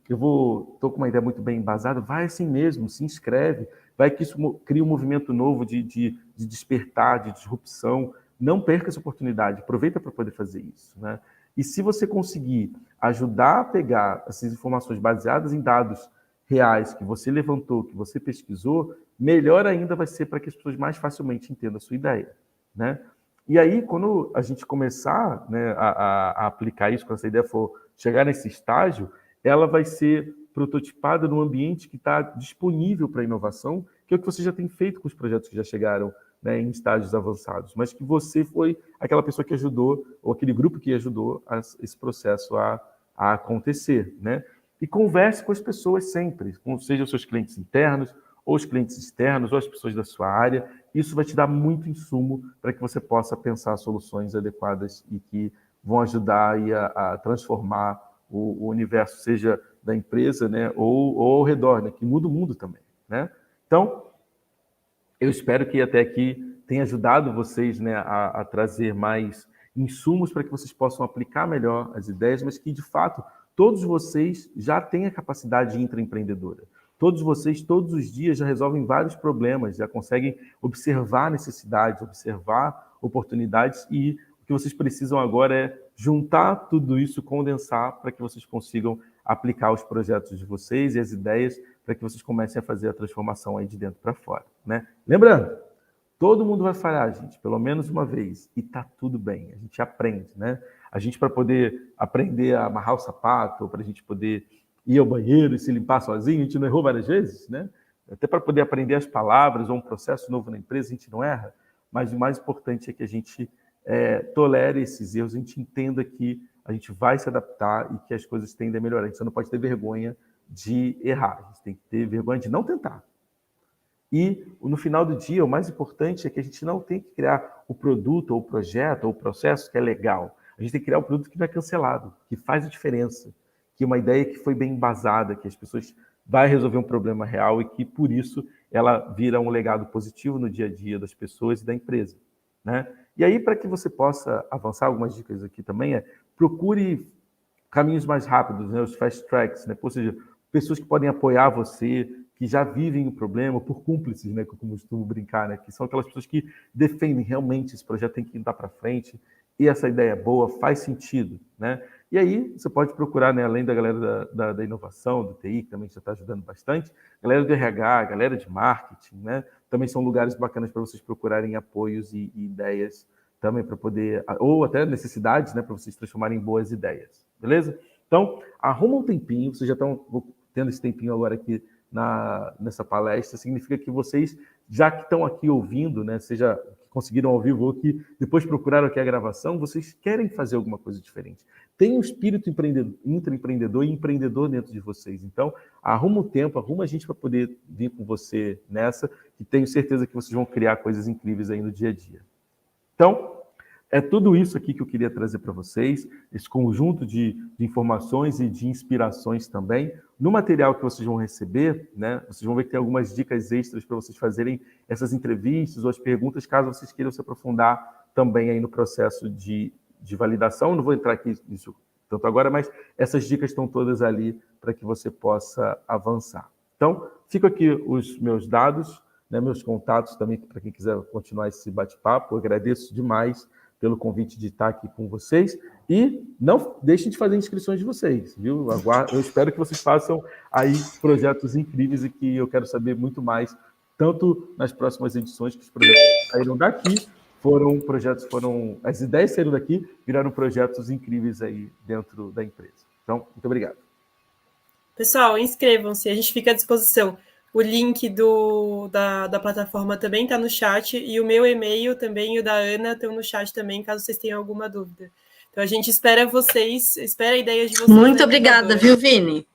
eu estou com uma ideia muito bem embasada, vai assim mesmo, se inscreve, vai que isso cria um movimento novo de despertar, de disrupção. Não perca essa oportunidade, aproveita para poder fazer isso, né? E se você conseguir ajudar a pegar essas informações baseadas em dados reais que você levantou, que você pesquisou, melhor ainda vai ser para que as pessoas mais facilmente entendam a sua ideia, né? E aí, quando a gente começar, né, a aplicar isso, quando essa ideia for chegar nesse estágio, ela vai ser prototipada num ambiente que está disponível para inovação, que é o que você já tem feito com os projetos que já chegaram, né, em estágios avançados, mas que você foi aquela pessoa que ajudou, ou aquele grupo que ajudou esse processo a acontecer, né? E converse com as pessoas sempre, seja os seus clientes internos, ou os clientes externos, ou as pessoas da sua área. Isso vai te dar muito insumo para que você possa pensar soluções adequadas e que vão ajudar aí a transformar o universo, seja da empresa, né, ou ao redor, né, que muda o mundo também, né? Então, eu espero que até aqui tenha ajudado vocês, né, a trazer mais insumos para que vocês possam aplicar melhor as ideias, mas que, de fato, todos vocês já têm a capacidade intraempreendedora. Todos vocês, todos os dias, já resolvem vários problemas, já conseguem observar necessidades, observar oportunidades, e o que vocês precisam agora é juntar tudo isso, condensar, para que vocês consigam aplicar os projetos de vocês e as ideias para que vocês comecem a fazer a transformação aí de dentro para fora, né? Lembrando, todo mundo vai falhar, gente, pelo menos uma vez, e tá tudo bem, a gente aprende, né? A gente, para poder aprender a amarrar o sapato, ou para a gente poder ir ao banheiro e se limpar sozinho, a gente não errou várias vezes, né? Até para poder aprender as palavras ou um processo novo na empresa, a gente não erra, mas o mais importante é que a gente tolere esses erros, a gente entenda que a gente vai se adaptar e que as coisas tendem a melhorar. A gente não pode ter vergonha de errar, a gente tem que ter vergonha de não tentar. E no final do dia, o mais importante é que a gente não tem que criar o produto, ou o projeto, ou o processo que é legal. A gente tem que criar o produto que não é cancelado, que faz a diferença, que é uma ideia que foi bem embasada, que as pessoas vai resolver um problema real e que, por isso, ela vira um legado positivo no dia a dia das pessoas e da empresa, né? E aí, para que você possa avançar, algumas dicas aqui também procure caminhos mais rápidos, né? Os fast tracks, né? Ou seja, pessoas que podem apoiar você, que já vivem o problema, por cúmplices, né? Que eu costumo brincar, né? Que são aquelas pessoas que defendem realmente esse projeto tem que andar para frente e essa ideia é boa, faz sentido, né? E aí você pode procurar, né, além da galera da inovação, do TI, que também já está ajudando bastante, galera do RH, galera de marketing, né? Também são lugares bacanas para vocês procurarem apoios e ideias também para poder, ou até necessidades, né, para vocês transformarem em boas ideias, beleza? Então, arruma um tempinho, vocês já estão tendo esse tempinho agora aqui nessa palestra, significa que vocês, já que estão aqui ouvindo, né, seja que conseguiram ao vivo ou que depois procuraram aqui a gravação, vocês querem fazer alguma coisa diferente. Tem um espírito intraempreendedor e empreendedor dentro de vocês. Então, arruma um tempo, arruma a gente para poder vir com você nessa, e tenho certeza que vocês vão criar coisas incríveis aí no dia a dia. Então, é tudo isso aqui que eu queria trazer para vocês, esse conjunto de informações e de inspirações também. No material que vocês vão receber, né, vocês vão ver que tem algumas dicas extras para vocês fazerem essas entrevistas ou as perguntas, caso vocês queiram se aprofundar também aí no processo de validação. Não vou entrar aqui nisso tanto agora, mas essas dicas estão todas ali para que você possa avançar. Então, fico aqui os meus dados, né, meus contatos também, para quem quiser continuar esse bate-papo. Eu agradeço demais pelo convite de estar aqui com vocês. E não deixem de fazer inscrições de vocês, viu? Eu espero que vocês façam aí projetos incríveis e que eu quero saber muito mais, tanto nas próximas edições, que os projetos saíram daqui, as ideias saíram daqui, viraram projetos incríveis aí dentro da empresa. Então, muito obrigado. Pessoal, inscrevam-se, a gente fica à disposição. O link da plataforma também está no chat, e o meu e-mail também e o da Ana estão no chat também, caso vocês tenham alguma dúvida. Então, a gente espera vocês, espera a ideia de vocês. Muito obrigada, viu, Vini?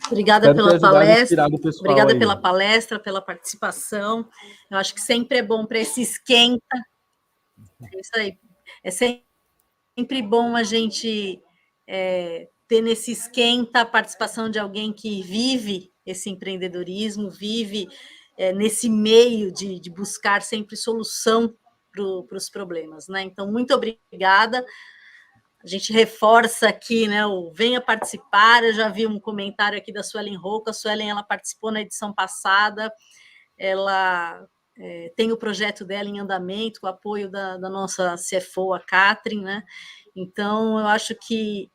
Obrigada pela palestra. Obrigada pela palestra, pela participação. Eu acho que sempre é bom para esse esquenta. É isso aí. É sempre bom a gente ter nesse esquenta a participação de alguém que vive esse empreendedorismo, vive nesse meio de buscar sempre solução para os problemas, né? Então, muito obrigada. A gente reforça aqui, né, o venha participar. Eu já vi um comentário aqui da Suelen Rocco. A Suelen, ela participou na edição passada, ela tem o projeto dela em andamento, com o apoio da nossa CFO, a Catherine, né? Então, eu acho que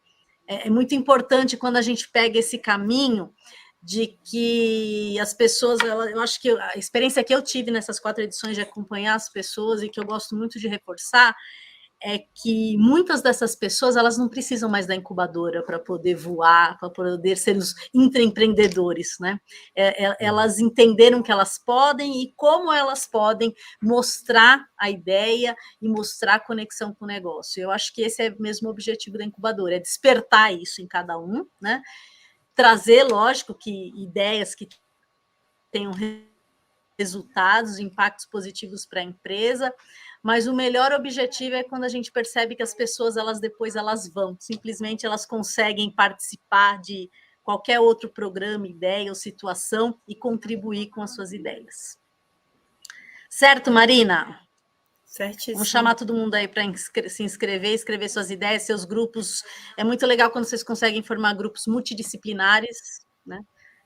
é muito importante, quando a gente pega esse caminho, de que as pessoas, eu acho que a experiência que eu tive nessas 4 edições de acompanhar as pessoas, e que eu gosto muito de reforçar, é que muitas dessas pessoas, elas não precisam mais da incubadora para poder voar, para poder ser os intraempreendedores, né? Elas entenderam que elas podem e como elas podem mostrar a ideia e mostrar a conexão com o negócio. Eu acho que esse é mesmo o objetivo da incubadora, é despertar isso em cada um, né? Trazer, lógico, que ideias que tenham resultados, impactos positivos para a empresa, mas o melhor objetivo é quando a gente percebe que as pessoas, depois vão, simplesmente elas conseguem participar de qualquer outro programa, ideia ou situação e contribuir com as suas ideias. Certo, Marina? Certíssimo. Vamos chamar todo mundo aí para se inscrever, escrever suas ideias, seus grupos. É muito legal quando vocês conseguem formar grupos multidisciplinares, né?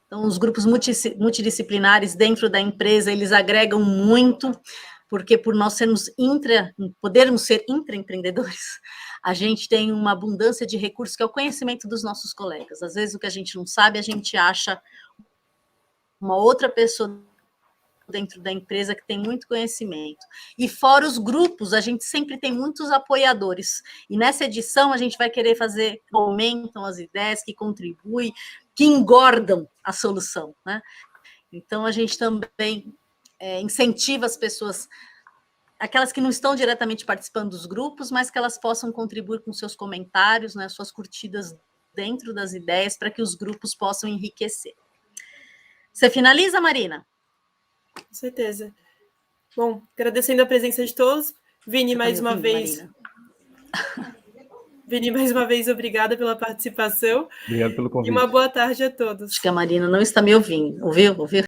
Então, os grupos multidisciplinares dentro da empresa, eles agregam muito, porque por nós podermos ser intraempreendedores, a gente tem uma abundância de recursos, que é o conhecimento dos nossos colegas. Às vezes, o que a gente não sabe, a gente acha uma outra pessoa dentro da empresa que tem muito conhecimento. E fora os grupos, a gente sempre tem muitos apoiadores. E nessa edição, a gente vai querer fazer que aumentam as ideias, que contribuem, que engordam a solução, né? Então, a gente também incentiva as pessoas, aquelas que não estão diretamente participando dos grupos, mas que elas possam contribuir com seus comentários, né, suas curtidas dentro das ideias, para que os grupos possam enriquecer. Você finaliza, Marina? Com certeza. Bom, agradecendo a presença de todos. Vini, mais uma vez. Marina? Vini, mais uma vez, obrigada pela participação. Obrigado pelo convite. E uma boa tarde a todos. Acho que a Marina não está me ouvindo. Ouviu?